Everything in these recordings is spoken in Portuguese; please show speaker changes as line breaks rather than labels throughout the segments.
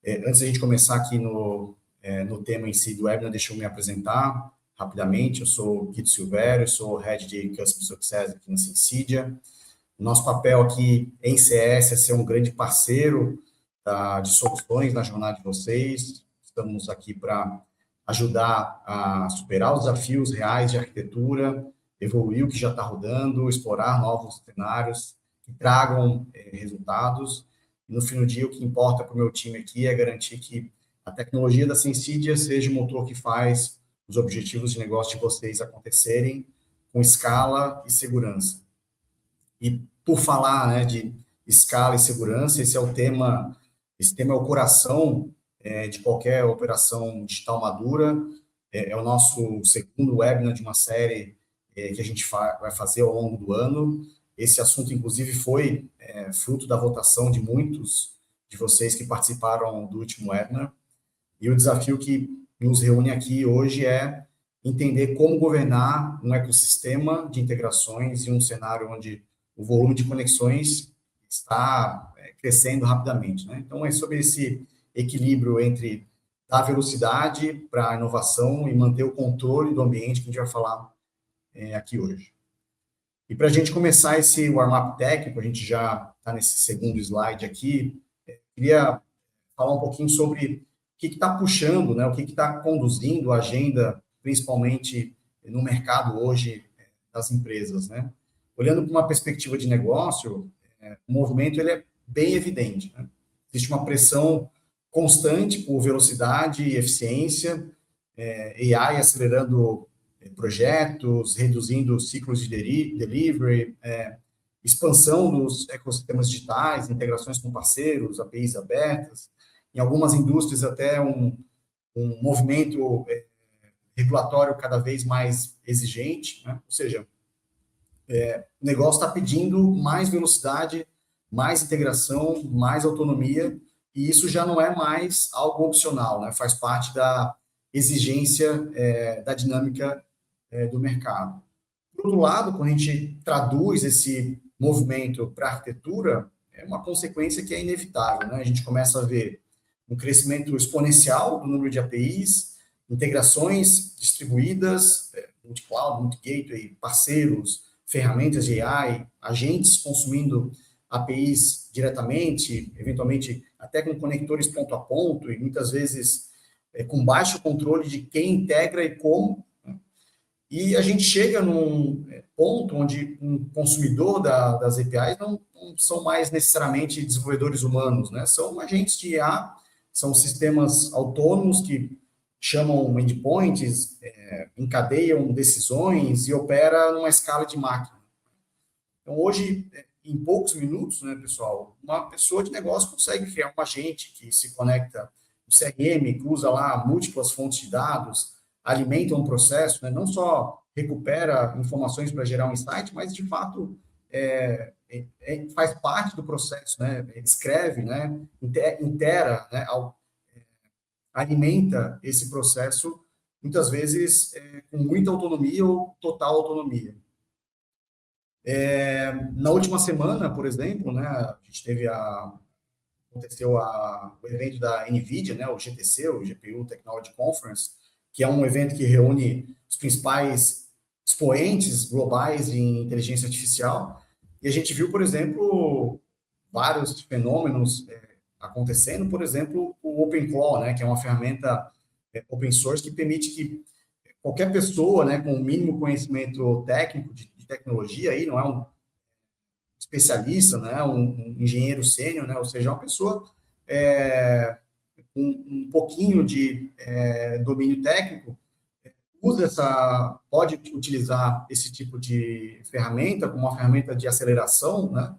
Antes da gente começar aqui no tema em si do webinar, deixa eu me apresentar rapidamente. Eu sou o Guido Silvério, sou Head de Customer Success aqui na Sensidia. Nosso papel aqui em CS é ser um grande parceiro de soluções na jornada de vocês. Estamos aqui para ajudar a superar os desafios reais de arquitetura, evoluir o que já está rodando, explorar novos cenários que tragam resultados. E no fim do dia, o que importa para o meu time aqui é garantir que a tecnologia da Sensidia seja o motor que faz os objetivos de negócio de vocês acontecerem com escala e segurança. E por falar, né, de escala e segurança, esse tema é o coração de qualquer operação digital madura. É o nosso segundo webinar de uma série que a gente vai fazer ao longo do ano. Esse assunto, inclusive, foi fruto da votação de muitos de vocês que participaram do último webinar. E o desafio que nos reúne aqui hoje é entender como governar um ecossistema de integrações em um cenário onde o volume de conexões está crescendo rapidamente, né? Então, é sobre esse equilíbrio entre dar velocidade para a inovação e manter o controle do ambiente que a gente vai falar aqui hoje. E para a gente começar esse warm-up técnico, a gente já está nesse segundo slide aqui, queria falar um pouquinho sobre o que está puxando, né, o que está conduzindo a agenda, principalmente no mercado hoje das empresas, né? Olhando para uma perspectiva de negócio, o movimento ele é bem evidente, né? Existe uma pressão constante por velocidade e eficiência, AI acelerando projetos, reduzindo ciclos de delivery, expansão dos ecossistemas digitais, integrações com parceiros, APIs abertas, em algumas indústrias até um movimento regulatório cada vez mais exigente, né? Ou seja, o negócio está pedindo mais velocidade, mais integração, mais autonomia, e isso já não é mais algo opcional, né? Faz parte da exigência da dinâmica do mercado. Por outro lado, quando a gente traduz esse movimento para a arquitetura, é uma consequência que é inevitável, né? A gente começa a ver um crescimento exponencial do número de APIs, integrações distribuídas, multi-cloud, multi-gateway, parceiros, ferramentas de AI, agentes consumindo APIs diretamente, eventualmente até com conectores ponto a ponto, e muitas vezes com baixo controle de quem integra e como. E a gente chega num ponto onde um consumidor das APIs não são mais necessariamente desenvolvedores humanos, né? São agentes de IA, são sistemas autônomos que chamam endpoints, encadeiam decisões e opera numa escala de máquina. Então, hoje, em poucos minutos, né, pessoal, uma pessoa de negócio consegue criar um agente que se conecta no CRM, que usa lá múltiplas fontes de dados, alimenta um processo, né, não só recupera informações para gerar um insight, mas, de fato, faz parte do processo, né, escreve, né, intera, né, alimenta esse processo, muitas vezes com muita autonomia ou total autonomia. Na última semana, por exemplo, né, a gente aconteceu o evento da NVIDIA, né, o GTC, o GPU Technology Conference, que é um evento que reúne os principais expoentes globais em inteligência artificial, e a gente viu, por exemplo, vários fenômenos acontecendo, por exemplo, o OpenClaw, né, que é uma ferramenta open source que permite que qualquer pessoa, né, com o mínimo conhecimento técnico de tecnologia, aí não é um especialista, né, um engenheiro sênior, né, ou seja, uma pessoa com um pouquinho de domínio técnico, pode utilizar esse tipo de ferramenta como uma ferramenta de aceleração, né,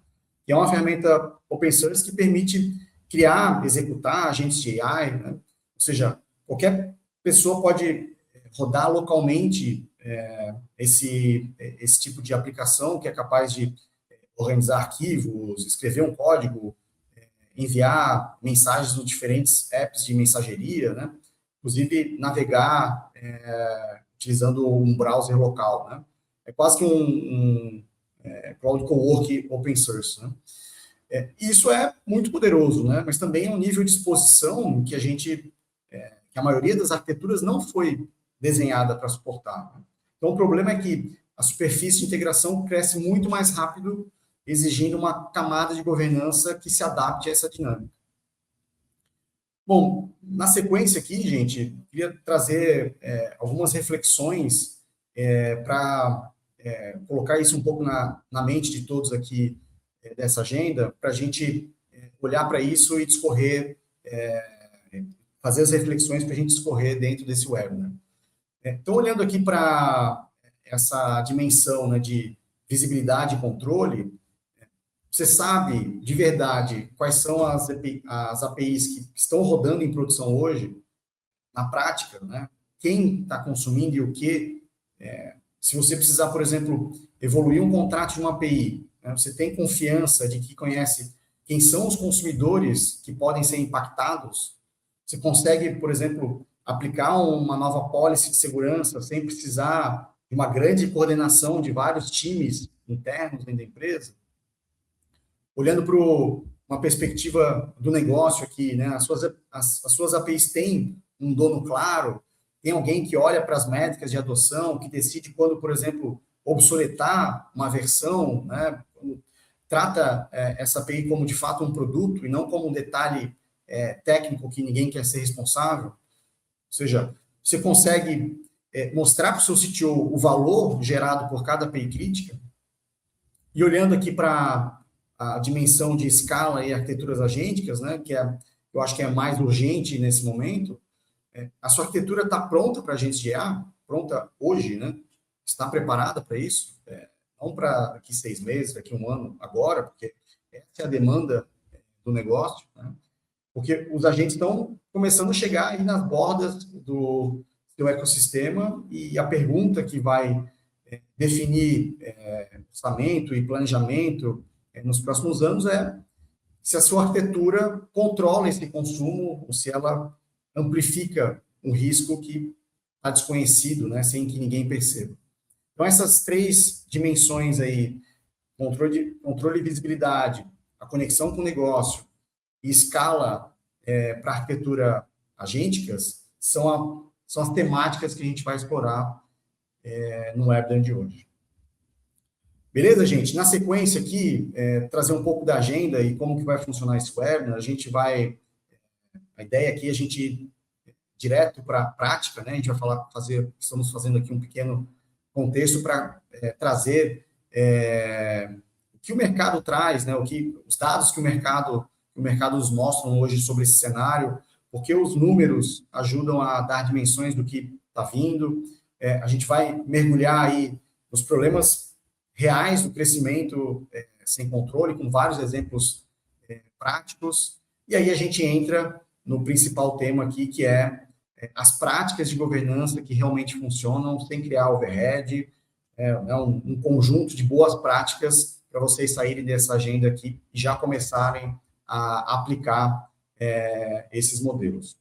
que é uma ferramenta open source que permite criar, executar agentes de AI, né, ou seja, qualquer pessoa pode rodar localmente esse tipo de aplicação que é capaz de organizar arquivos, escrever um código, enviar mensagens nos diferentes apps de mensageria, né? Inclusive navegar utilizando um browser local, né? É quase que um cloud coworking open source, né? Isso é muito poderoso, né? Mas também é um nível de exposição que que a maioria das arquiteturas não foi desenhada para suportar. Né? Então, o problema é que a superfície de integração cresce muito mais rápido, exigindo uma camada de governança que se adapte a essa dinâmica. Bom, na sequência aqui, gente, queria trazer algumas reflexões para colocar isso um pouco na mente de todos aqui dessa agenda, para a gente olhar para isso e discorrer, fazer as reflexões para a gente discorrer dentro desse webinar. Então, olhando aqui para essa dimensão, né, de visibilidade e controle, você sabe de verdade quais são as APIs que estão rodando em produção hoje, na prática, né? Quem está consumindo e o que. Se você precisar, por exemplo, evoluir um contrato de uma API, né, você tem confiança de que conhece quem são os consumidores que podem ser impactados, você consegue, por exemplo, aplicar uma nova policy de segurança sem precisar de uma grande coordenação de vários times internos dentro da empresa. Olhando para uma perspectiva do negócio aqui, né? As suas APIs têm um dono claro, tem alguém que olha para as métricas de adoção, que decide quando, por exemplo, obsoletar uma versão, né? Trata essa API como, de fato, um produto e não como um detalhe técnico que ninguém quer ser responsável. Ou seja, você consegue mostrar para o seu CTO o valor gerado por cada API crítica. E olhando aqui para a dimensão de escala e arquiteturas agênticas, né, que eu acho que é mais urgente nesse momento, a sua arquitetura está pronta para agentes de IA, pronta hoje, né? Está preparada para isso? Não para daqui 6 meses, daqui 1 ano, agora, porque essa é a demanda do negócio, né? Porque os agentes estão começando a chegar aí nas bordas do seu ecossistema e a pergunta que vai definir orçamento e planejamento nos próximos anos se a sua arquitetura controla esse consumo ou se ela amplifica um risco que está desconhecido, né, sem que ninguém perceba. Então, essas 3 dimensões aí, controle e visibilidade, a conexão com o negócio e escala para arquitetura agênticas, são as temáticas que a gente vai explorar no webinar de hoje. Beleza, gente? Na sequência aqui, trazer um pouco da agenda e como que vai funcionar esse webinar. A ideia aqui é a gente ir direto para a prática, né? A gente vai estamos fazendo aqui um pequeno contexto para trazer o que o mercado traz, né? Os dados que o mercado nos mostram hoje sobre esse cenário, porque os números ajudam a dar dimensões do que está vindo. A gente vai mergulhar aí nos problemas reais do crescimento sem controle, com vários exemplos práticos, e aí a gente entra no principal tema aqui, que é as práticas de governança que realmente funcionam, sem criar overhead, um conjunto de boas práticas para vocês saírem dessa agenda aqui e já começarem a aplicar esses modelos.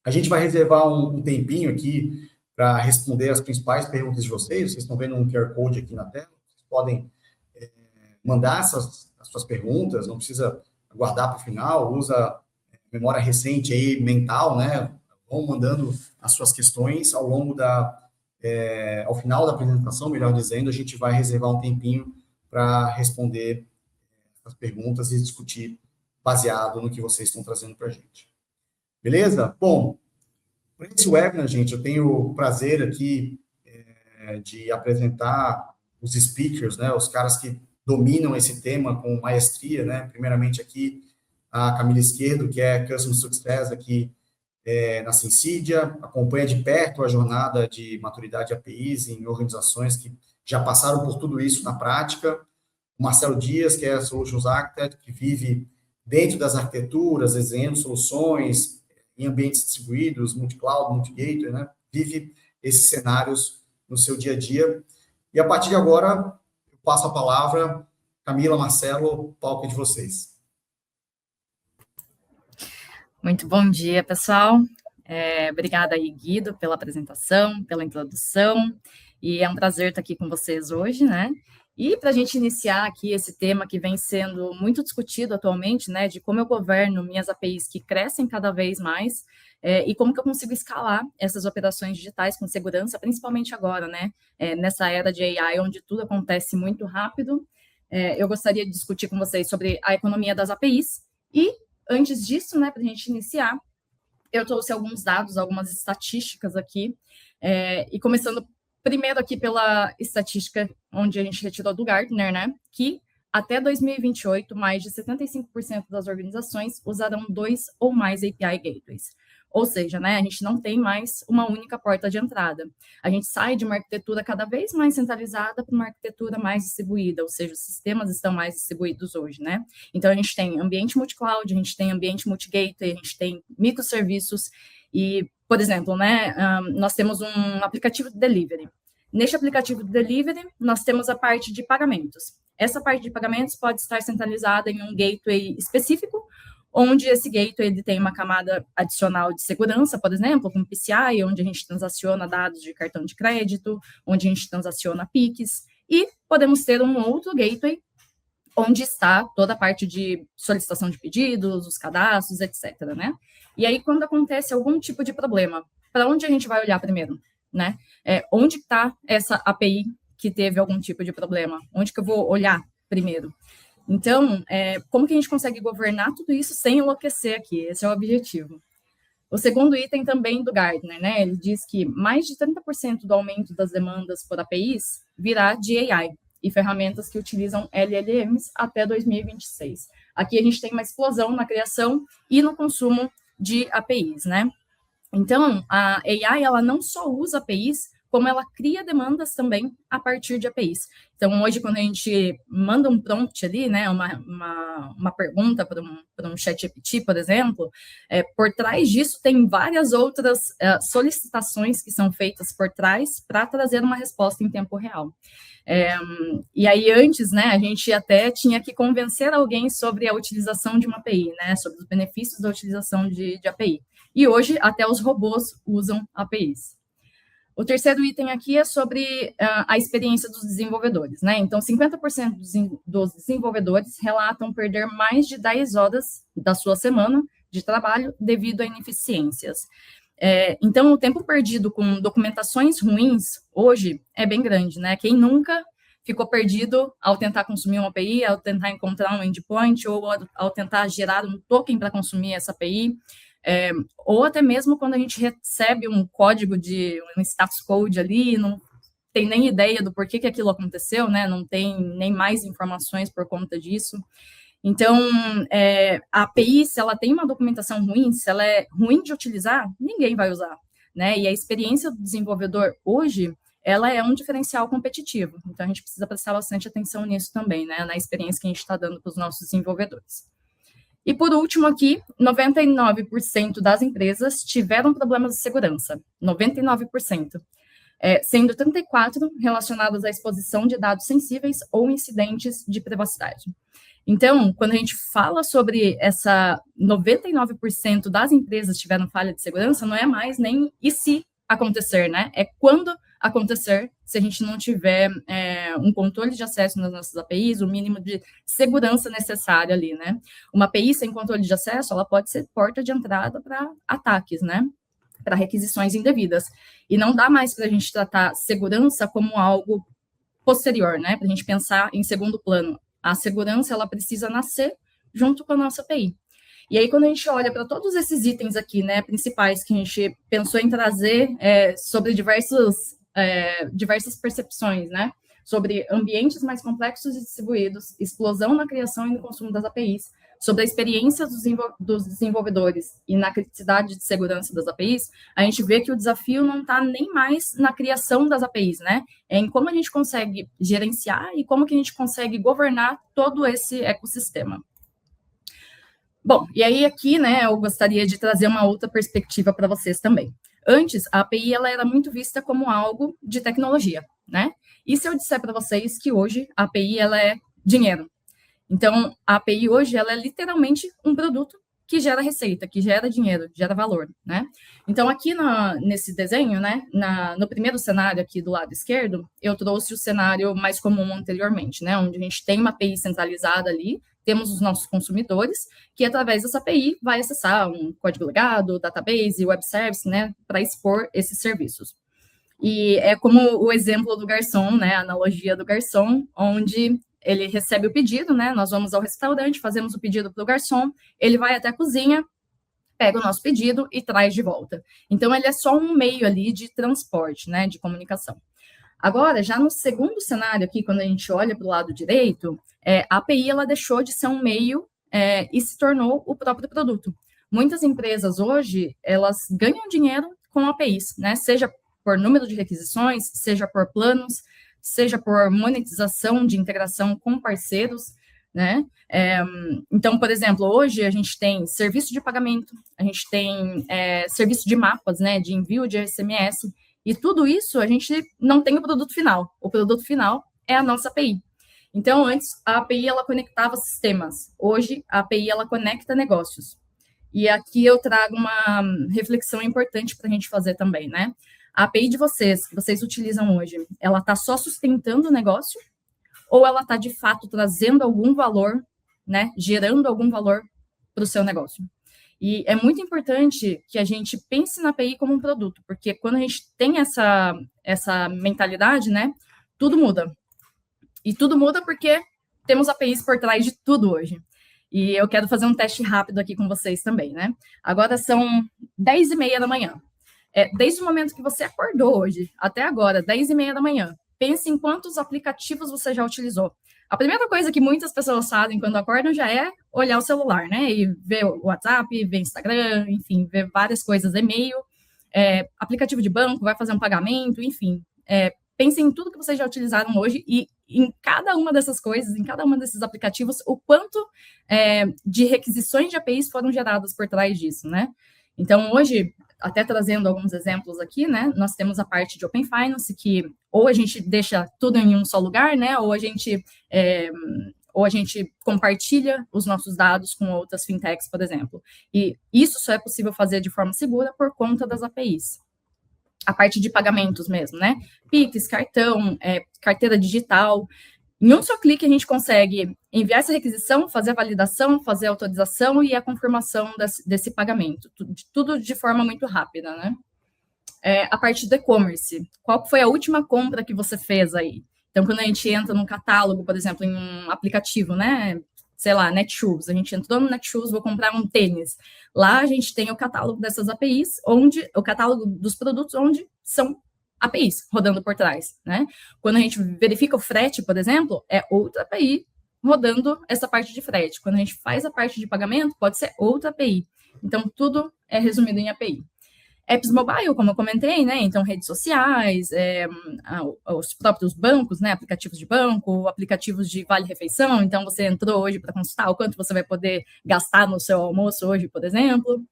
A gente vai reservar um tempinho aqui para responder as principais perguntas de vocês. Vocês estão vendo um QR Code aqui na tela. Vocês podem mandar as suas perguntas, não precisa guardar para o final, usa memória recente aí, mental, né? Vão mandando as suas questões ao longo ao final da apresentação, melhor dizendo, a gente vai reservar um tempinho para responder as perguntas e discutir baseado no que vocês estão trazendo para a gente. Beleza? Bom, para esse webinar, gente, eu tenho o prazer aqui de apresentar os speakers, né, os caras que dominam esse tema com maestria, né? Primeiramente aqui a Camila Izquierdo, que é Customer Success aqui na Sensidia, acompanha de perto a jornada de maturidade de APIs em organizações que já passaram por tudo isso na prática. O Marcelo Dias, que é Solutions Architect, que vive dentro das arquiteturas, desenhando soluções em ambientes distribuídos, multi-cloud, multi-gateway, né? Vive esses cenários no seu dia a dia. E a partir de agora, eu passo a palavra, Camila, Marcelo, o palco é de vocês.
Muito bom dia, pessoal. Obrigada aí, Guido, pela apresentação, pela introdução, e é um prazer estar aqui com vocês hoje, né? E para a gente iniciar aqui esse tema que vem sendo muito discutido atualmente, né, de como eu governo minhas APIs que crescem cada vez mais, e como que eu consigo escalar essas operações digitais com segurança, principalmente agora, né, nessa era de AI, onde tudo acontece muito rápido. Eu gostaria de discutir com vocês sobre a economia das APIs. E, antes disso, né, para a gente iniciar, eu trouxe alguns dados, algumas estatísticas aqui, e começando primeiro aqui pela estatística onde a gente retirou do Gartner, né, que até 2028, mais de 75% das organizações usarão 2 ou mais API Gateways. Ou seja, né, a gente não tem mais uma única porta de entrada. A gente sai de uma arquitetura cada vez mais centralizada para uma arquitetura mais distribuída, ou seja, os sistemas estão mais distribuídos hoje, né? Então, a gente tem ambiente multi-cloud, a gente tem ambiente multi-gateway, a gente tem microserviços e, por exemplo, né, nós temos um aplicativo de delivery. Neste aplicativo de delivery, nós temos a parte de pagamentos. Essa parte de pagamentos pode estar centralizada em um gateway específico, onde esse gateway ele tem uma camada adicional de segurança, por exemplo, com PCI, onde a gente transaciona dados de cartão de crédito, onde a gente transaciona PIX, e podemos ter um outro gateway, onde está toda a parte de solicitação de pedidos, os cadastros, etc., né? E aí, quando acontece algum tipo de problema, para onde a gente vai olhar primeiro, né? Onde está essa API que teve algum tipo de problema? Onde que eu vou olhar primeiro? Então, como que a gente consegue governar tudo isso sem enlouquecer aqui? Esse é o objetivo. O segundo item também do Gartner, né? Ele diz que mais de 30% do aumento das demandas por APIs virá de AI e ferramentas que utilizam LLMs até 2026. Aqui a gente tem uma explosão na criação e no consumo de APIs, né? Então, a AI, ela não só usa APIs, como ela cria demandas também a partir de APIs. Então, hoje, quando a gente manda um prompt ali, né, uma pergunta para um ChatGPT, por exemplo, por trás disso tem várias outras solicitações que são feitas por trás para trazer uma resposta em tempo real. E aí, antes, né, a gente até tinha que convencer alguém sobre a utilização de uma API, né, sobre os benefícios da utilização de API. E hoje, até os robôs usam APIs. O terceiro item aqui é sobre a experiência dos desenvolvedores, né? Então, 50% dos desenvolvedores relatam perder mais de 10 horas da sua semana de trabalho devido a ineficiências. Então, o tempo perdido com documentações ruins, hoje, é bem grande, né? Quem nunca ficou perdido ao tentar consumir uma API, ao tentar encontrar um endpoint, ou ao tentar gerar um token para consumir essa API, ou até mesmo quando a gente recebe um código de um status code ali, não tem nem ideia do porquê que aquilo aconteceu, né? Não tem nem mais informações por conta disso. Então, a API, se ela tem uma documentação ruim, se ela é ruim de utilizar, ninguém vai usar, né? E a experiência do desenvolvedor hoje, ela é um diferencial competitivo. Então, a gente precisa prestar bastante atenção nisso também, né? Na experiência que a gente está dando para os nossos desenvolvedores. E, por último, aqui, 99% das empresas tiveram problemas de segurança, 99%, sendo 34% relacionadas à exposição de dados sensíveis ou incidentes de privacidade. Então, quando a gente fala sobre essa 99% das empresas tiveram falha de segurança, não é mais nem e se acontecer, né? É quando acontecer, se a gente não tiver um controle de acesso nas nossas APIs, o mínimo de segurança necessário ali, né? Uma API sem controle de acesso, ela pode ser porta de entrada para ataques, né? Para requisições indevidas. E não dá mais para a gente tratar segurança como algo posterior, né? Para a gente pensar em segundo plano. A segurança, ela precisa nascer junto com a nossa API. E aí, quando a gente olha para todos esses itens aqui, né, principais que a gente pensou em trazer sobre diversas percepções, né, sobre ambientes mais complexos e distribuídos, explosão na criação e no consumo das APIs, sobre a experiência dos desenvolvedores e na criticidade de segurança das APIs, a gente vê que o desafio não está nem mais na criação das APIs, né? É em como a gente consegue gerenciar e como que a gente consegue governar todo esse ecossistema. Bom, e aí aqui, né, eu gostaria de trazer uma outra perspectiva para vocês também. Antes, a API ela era muito vista como algo de tecnologia, né? E se eu disser para vocês que hoje a API ela é dinheiro? Então, a API hoje ela é literalmente um produto que gera receita, que gera dinheiro, gera valor, né? Então, aqui nesse desenho, né, no primeiro cenário aqui do lado esquerdo, eu trouxe o cenário mais comum anteriormente, né, onde a gente tem uma API centralizada ali, temos os nossos consumidores, que através dessa API vai acessar um código legado, database, web service, né, para expor esses serviços. E é como o exemplo do garçom, né, a analogia do garçom, onde ele recebe o pedido, né, nós vamos ao restaurante, fazemos o pedido para o garçom, ele vai até a cozinha, pega o nosso pedido e traz de volta. Então, ele é só um meio ali de transporte, né, de comunicação. Agora, já no segundo cenário aqui, quando a gente olha para o lado direito, a API ela deixou de ser um meio e se tornou o próprio produto. Muitas empresas hoje, elas ganham dinheiro com APIs, né? Seja por número de requisições, seja por planos, seja por monetização de integração com parceiros, né? Então, por exemplo, hoje a gente tem serviço de pagamento, a gente tem serviço de mapas, né? De envio de SMS, e tudo isso a gente não tem o produto final. O produto final é a nossa API. Então, antes, a API ela conectava sistemas. Hoje, a API ela conecta negócios. E aqui eu trago uma reflexão importante para a gente fazer também, né? A API de vocês, que vocês utilizam hoje, ela está só sustentando o negócio? Ou ela está, de fato, trazendo algum valor, né? Gerando algum valor para o seu negócio? E é muito importante que a gente pense na API como um produto, porque quando a gente tem essa mentalidade, né, tudo muda. E tudo muda porque temos APIs por trás de tudo hoje. E eu quero fazer um teste rápido aqui com vocês também, né? Agora são 10h30 da manhã. Desde o momento que você acordou hoje, até agora, 10h30 da manhã, pense em quantos aplicativos você já utilizou. A primeira coisa que muitas pessoas fazem quando acordam já é olhar o celular, né? E ver o WhatsApp, ver Instagram, enfim, ver várias coisas, e-mail, aplicativo de banco, vai fazer um pagamento, enfim. Pensem em tudo que vocês já utilizaram hoje e em cada uma dessas coisas, em cada uma desses aplicativos, o quanto de requisições de APIs foram geradas por trás disso, né? Então, hoje, até trazendo alguns exemplos aqui, né? Nós temos a parte de Open Finance, que ou a gente deixa tudo em um só lugar, né? Ou a gente compartilha os nossos dados com outras fintechs, por exemplo. E isso só é possível fazer de forma segura por conta das APIs. A parte de pagamentos mesmo, né? Pix, cartão, carteira digital. Em um só clique, a gente consegue enviar essa requisição, fazer a validação, fazer a autorização e a confirmação desse pagamento. Tudo de forma muito rápida, né? A parte do e-commerce. Qual foi a última compra que você fez aí? Então, quando a gente entra num catálogo, por exemplo, em um aplicativo, né? Sei lá, Netshoes. A gente entrou no Netshoes, vou comprar um tênis. Lá a gente tem o catálogo dessas APIs, o catálogo dos produtos, onde são APIs rodando por trás, né? Quando a gente verifica o frete, por exemplo, é outra API rodando essa parte de frete. Quando a gente faz a parte de pagamento, pode ser outra API. Então, tudo é resumido em API. Apps mobile, como eu comentei, né? Então, redes sociais, os próprios bancos, né? Aplicativos de banco, aplicativos de vale-refeição. Então, você entrou hoje para consultar o quanto você vai poder gastar no seu almoço hoje, por exemplo.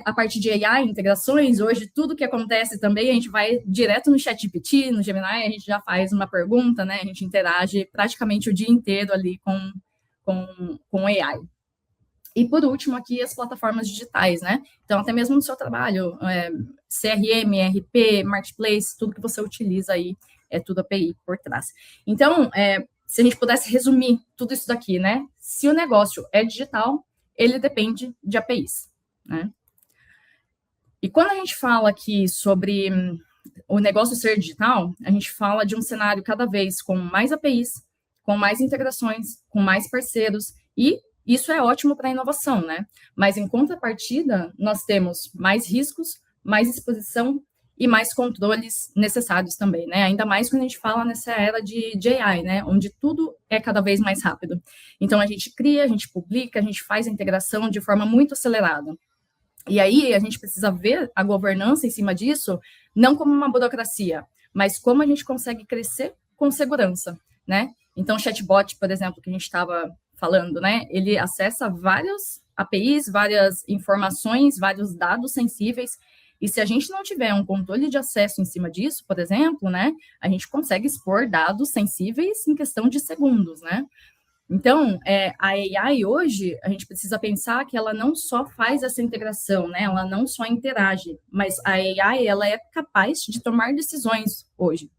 A parte de AI, integrações, hoje tudo que acontece também, a gente vai direto no ChatGPT, no Gemini, a gente já faz uma pergunta, né? A gente interage praticamente o dia inteiro ali com AI. E, por último, aqui, as plataformas digitais, né? Então, até mesmo no seu trabalho, CRM, RP, Marketplace, tudo que você utiliza aí, é tudo API por trás. Então, se a gente pudesse resumir tudo isso daqui, né? Se o negócio é digital, ele depende de APIs, né? E quando a gente fala aqui sobre o negócio ser digital, a gente fala de um cenário cada vez com mais APIs, com mais integrações, com mais parceiros, e isso é ótimo para a inovação, né? Mas, em contrapartida, nós temos mais riscos, mais exposição e mais controles necessários também, né? Ainda mais quando a gente fala nessa era de AI, né? Onde tudo é cada vez mais rápido. Então, a gente cria, a gente publica, a gente faz a integração de forma muito acelerada. E aí, a gente precisa ver a governança em cima disso, não como uma burocracia, mas como a gente consegue crescer com segurança, né? Então, o chatbot, por exemplo, que a gente estava falando, né? Ele acessa várias APIs, várias informações, vários dados sensíveis, e se a gente não tiver um controle de acesso em cima disso, por exemplo, né? A gente consegue expor dados sensíveis em questão de segundos, né? Então, a AI hoje, a gente precisa pensar que ela não só faz essa integração, né? Ela não só interage, mas a AI, ela é capaz de tomar decisões hoje.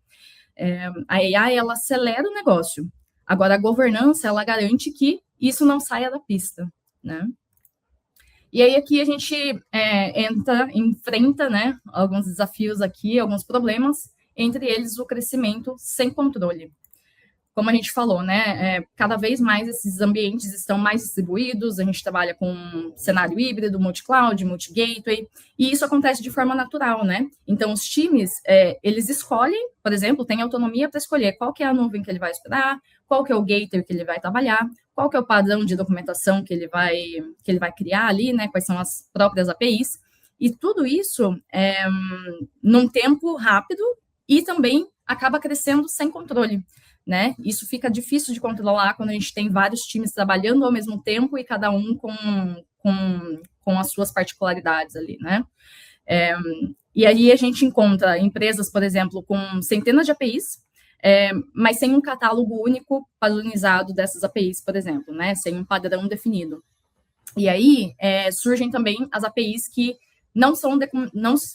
A AI, ela acelera o negócio. Agora, a governança, ela garante que isso não saia da pista, né? E aí aqui a gente enfrenta, né, alguns desafios aqui, alguns problemas, entre eles o crescimento sem controle. Como a gente falou, né, cada vez mais esses ambientes estão mais distribuídos, a gente trabalha com cenário híbrido, multi-cloud, multi-gateway, e isso acontece de forma natural, né? Então, os times, eles escolhem, por exemplo, têm autonomia para escolher qual que é a nuvem que ele vai esperar, qual que é o gateway que ele vai trabalhar, qual que é o padrão de documentação que ele vai criar ali, né, quais são as próprias APIs, e tudo isso num tempo rápido e também acaba crescendo sem controle, né? Isso fica difícil de controlar quando a gente tem vários times trabalhando ao mesmo tempo e cada um com as suas particularidades ali, né? E aí a gente encontra empresas, por exemplo, com centenas de APIs, mas sem um catálogo único padronizado dessas APIs, por exemplo, né? Sem um padrão definido. E aí surgem também as APIs que não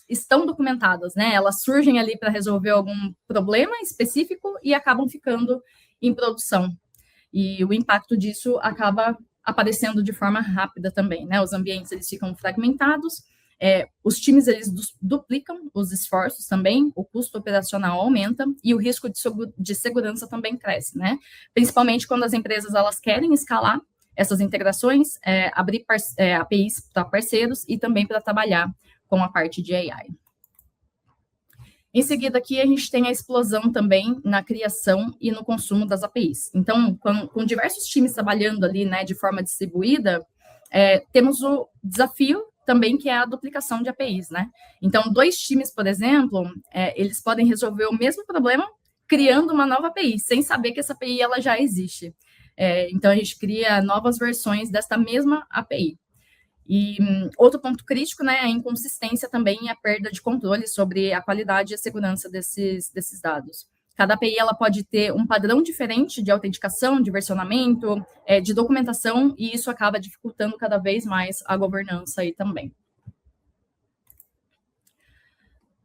estão documentadas, né? Elas surgem ali para resolver algum problema específico e acabam ficando em produção. E o impacto disso acaba aparecendo de forma rápida também, né? Os ambientes, eles ficam fragmentados, os times, eles duplicam os esforços também, o custo operacional aumenta e o risco de segurança também cresce, né? Principalmente quando as empresas, elas querem escalar essas integrações, abrir APIs para parceiros e também para trabalhar com a parte de AI. Em seguida, aqui a gente tem a explosão também na criação e no consumo das APIs. Então, com diversos times trabalhando ali, né, de forma distribuída, temos o desafio também, que é a duplicação de APIs, né? Então, 2 times, por exemplo, eles podem resolver o mesmo problema criando uma nova API, sem saber que essa API ela já existe. Então, a gente cria novas versões desta mesma API. E outro ponto crítico, né, é a inconsistência também e a perda de controle sobre a qualidade e a segurança desses dados. Cada API ela pode ter um padrão diferente de autenticação, de versionamento, de documentação, e isso acaba dificultando cada vez mais a governança aí também.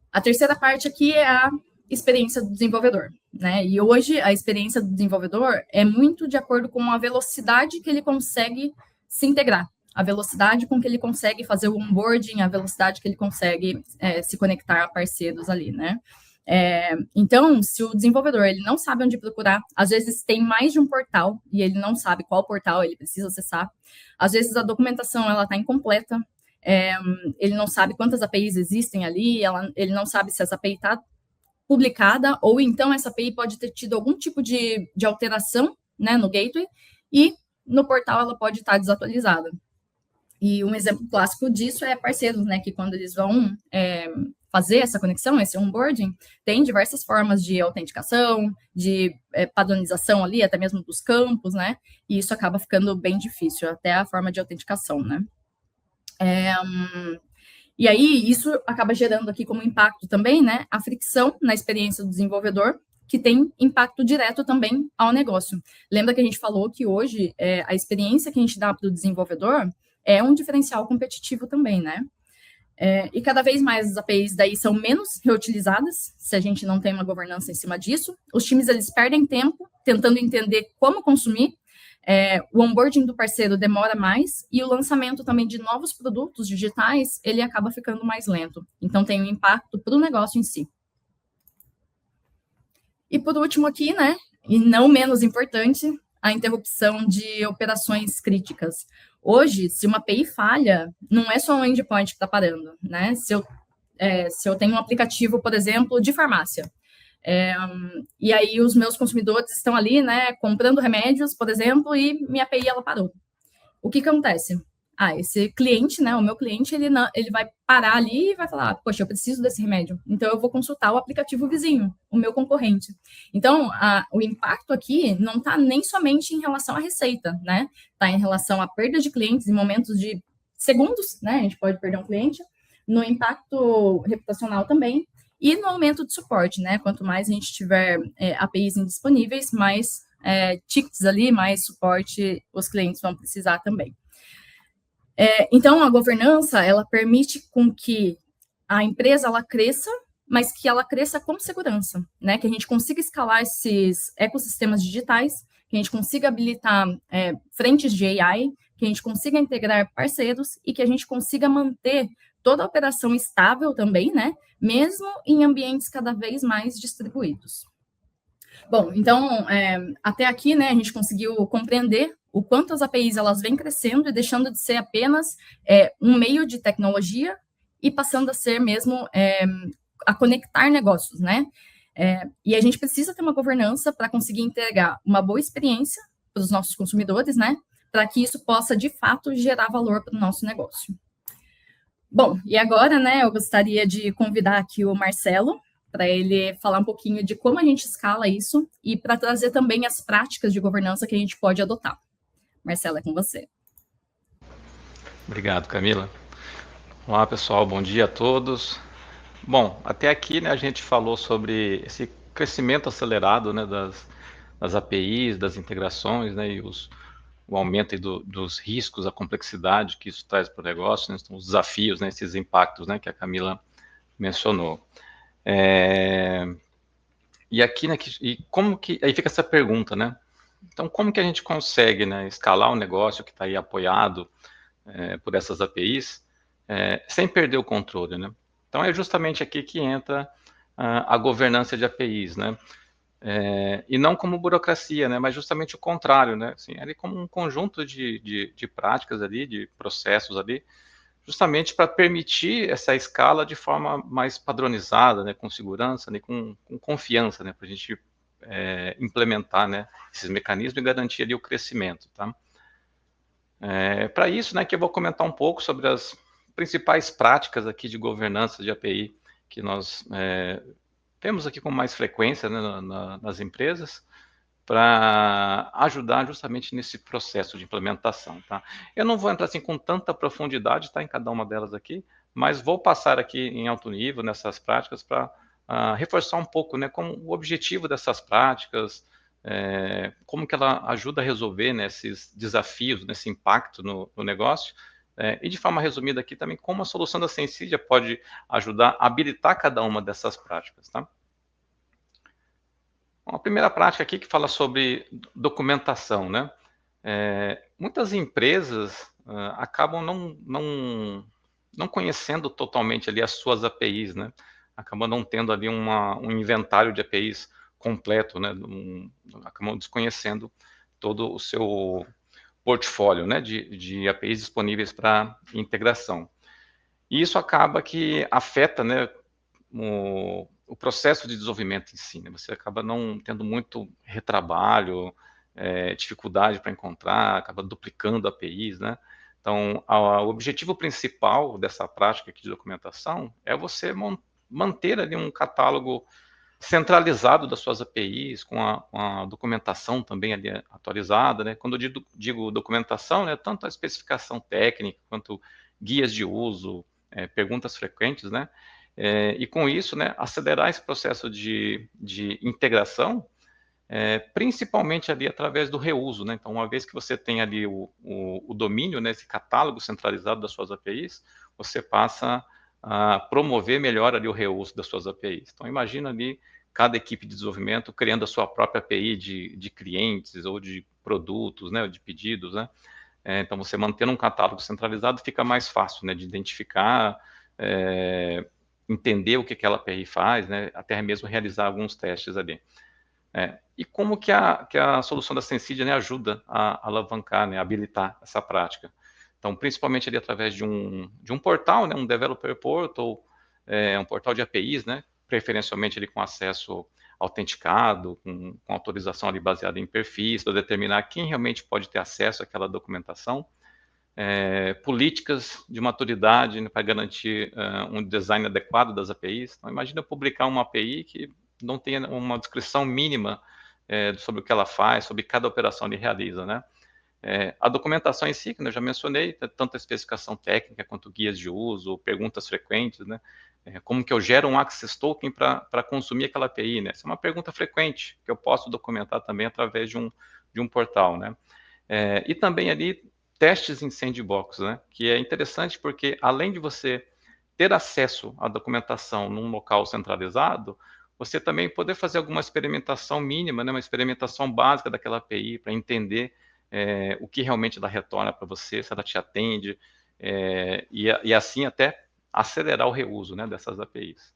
A terceira parte aqui é a experiência do desenvolvedor, né? E hoje a experiência do desenvolvedor é muito de acordo com a velocidade que ele consegue se integrar, a velocidade com que ele consegue fazer o onboarding, a velocidade que ele consegue se conectar a parceiros ali, né? Então, se o desenvolvedor ele não sabe onde procurar, às vezes tem mais de um portal e ele não sabe qual portal ele precisa acessar, às vezes a documentação ela está incompleta, ele não sabe quantas APIs existem ali, ele não sabe se essa API está publicada, ou então essa API pode ter tido algum tipo de alteração, né, no gateway, e no portal ela pode estar desatualizada. E um exemplo clássico disso é parceiros, né, que quando eles vão fazer essa conexão, esse onboarding, tem diversas formas de autenticação, de padronização ali, até mesmo dos campos, né, e isso acaba ficando bem difícil, até a forma de autenticação, né. E aí, isso acaba gerando aqui como impacto também, né, a fricção na experiência do desenvolvedor, que tem impacto direto também ao negócio. Lembra que a gente falou que hoje a experiência que a gente dá para o desenvolvedor é um diferencial competitivo também, né? E cada vez mais as APIs daí são menos reutilizadas, se a gente não tem uma governança em cima disso. Os times, eles perdem tempo tentando entender como consumir, o onboarding do parceiro demora mais e o lançamento também de novos produtos digitais, ele acaba ficando mais lento. Então, tem um impacto para o negócio em si. E por último aqui, né, e não menos importante, a interrupção de operações críticas. Hoje, se uma API falha, não é só um endpoint que está parando, né? Se eu tenho um aplicativo, por exemplo, de farmácia, e aí os meus consumidores estão ali, né, comprando remédios, por exemplo, e minha API, ela parou. O que acontece? Esse cliente, né, o meu cliente, ele vai parar ali e vai falar, poxa, eu preciso desse remédio, então eu vou consultar o aplicativo vizinho, o meu concorrente. Então, o impacto aqui não está nem somente em relação à receita, né, está em relação à perda de clientes em momentos de segundos, né, a gente pode perder um cliente, no impacto reputacional também, e no aumento de suporte, né, quanto mais a gente tiver APIs indisponíveis, mais tickets ali, mais suporte os clientes vão precisar também. Então, a governança, ela permite com que a empresa, ela cresça, mas que ela cresça com segurança, né? Que a gente consiga escalar esses ecossistemas digitais, que a gente consiga habilitar frentes de AI, que a gente consiga integrar parceiros e que a gente consiga manter toda a operação estável também, né? Mesmo em ambientes cada vez mais distribuídos. Bom, então, até aqui, né, a gente conseguiu compreender o quanto as APIs elas vêm crescendo e deixando de ser apenas um meio de tecnologia e passando a ser mesmo a conectar negócios, né? E a gente precisa ter uma governança para conseguir entregar uma boa experiência para os nossos consumidores, né? Para que isso possa, de fato, gerar valor para o nosso negócio. Bom, e agora, né, eu gostaria de convidar aqui o Marcelo, para ele falar um pouquinho de como a gente escala isso e para trazer também as práticas de governança que a gente pode adotar. Marcelo, é com você.
Obrigado, Camila. Olá, pessoal, bom dia a todos. Bom, até aqui, né, a gente falou sobre esse crescimento acelerado, né, das APIs, das integrações, né, e o aumento dos riscos, a complexidade que isso traz para o negócio, né, os desafios, né, esses impactos, né, que a Camila mencionou. E aqui, né, aí fica essa pergunta, né? Então, como que a gente consegue, né, escalar um negócio que está aí apoiado por essas APIs, sem perder o controle, né? Então, é justamente aqui que entra a governança de APIs, né? E não como burocracia, né? Mas justamente o contrário, né? Assim, ali como um conjunto de práticas ali, de processos ali, justamente para permitir essa escala de forma mais padronizada, né? Com segurança, né? Com confiança, né? Para a gente implementar, né? Esses mecanismos e garantir ali o crescimento, tá? Para isso, né, que eu vou comentar um pouco sobre as principais práticas aqui de governança de API que nós temos aqui com mais frequência, né, nas empresas, para ajudar justamente nesse processo de implementação, tá? Eu não vou entrar assim com tanta profundidade, tá, em cada uma delas aqui, mas vou passar aqui em alto nível nessas práticas para reforçar um pouco, né, como o objetivo dessas práticas, como que ela ajuda a resolver, né, esses desafios, nesse impacto no negócio, e de forma resumida aqui também, como a solução da Sensidia pode ajudar a habilitar cada uma dessas práticas, tá? Uma primeira prática aqui que fala sobre documentação, né? Muitas empresas acabam não conhecendo totalmente ali as suas APIs, né? Acabam não tendo ali um inventário de APIs completo, né? Acabam desconhecendo todo o seu portfólio, né? De APIs disponíveis para integração. E isso acaba que afeta, né? O processo de desenvolvimento em si, né? Você acaba não tendo muito retrabalho, dificuldade para encontrar, acaba duplicando APIs, né? Então, o objetivo principal dessa prática aqui de documentação é você manter ali um catálogo centralizado das suas APIs, com a documentação também ali atualizada, né? Quando eu digo documentação, né, tanto a especificação técnica quanto guias de uso, perguntas frequentes, né? E com isso, né, acelerar esse processo de integração, principalmente ali através do reuso, né? Então, uma vez que você tem ali o domínio, né, esse catálogo centralizado das suas APIs, você passa a promover melhor ali o reuso das suas APIs. Então, imagina ali cada equipe de desenvolvimento criando a sua própria API de clientes ou de produtos, né, ou de pedidos, né? Então, você mantendo um catálogo centralizado fica mais fácil, né, de identificar, entender o que aquela API faz, né, até mesmo realizar alguns testes ali. E como que a solução da Sensidia, né, ajuda a alavancar, né, a habilitar essa prática? Então, principalmente ali através de um portal, né, um developer portal, um portal de APIs, né, preferencialmente ali com acesso autenticado, com autorização ali baseada em perfis, para determinar quem realmente pode ter acesso àquela documentação, políticas de maturidade, né, para garantir um design adequado das APIs. Então, imagina publicar uma API que não tenha uma descrição mínima sobre o que ela faz, sobre cada operação que realiza, né? A documentação em si, que eu já mencionei, tanto a especificação técnica quanto guias de uso, perguntas frequentes, né? Como que eu gero um access token para consumir aquela API, né? Essa é uma pergunta frequente que eu posso documentar também através de um portal, né? E também ali testes em sandbox, né? Que é interessante porque além de você ter acesso à documentação num local centralizado, você também poder fazer alguma experimentação mínima, né? Uma experimentação básica daquela API para entender o que realmente ela retorna para você, se ela te atende, e assim até acelerar o reuso, né, dessas APIs.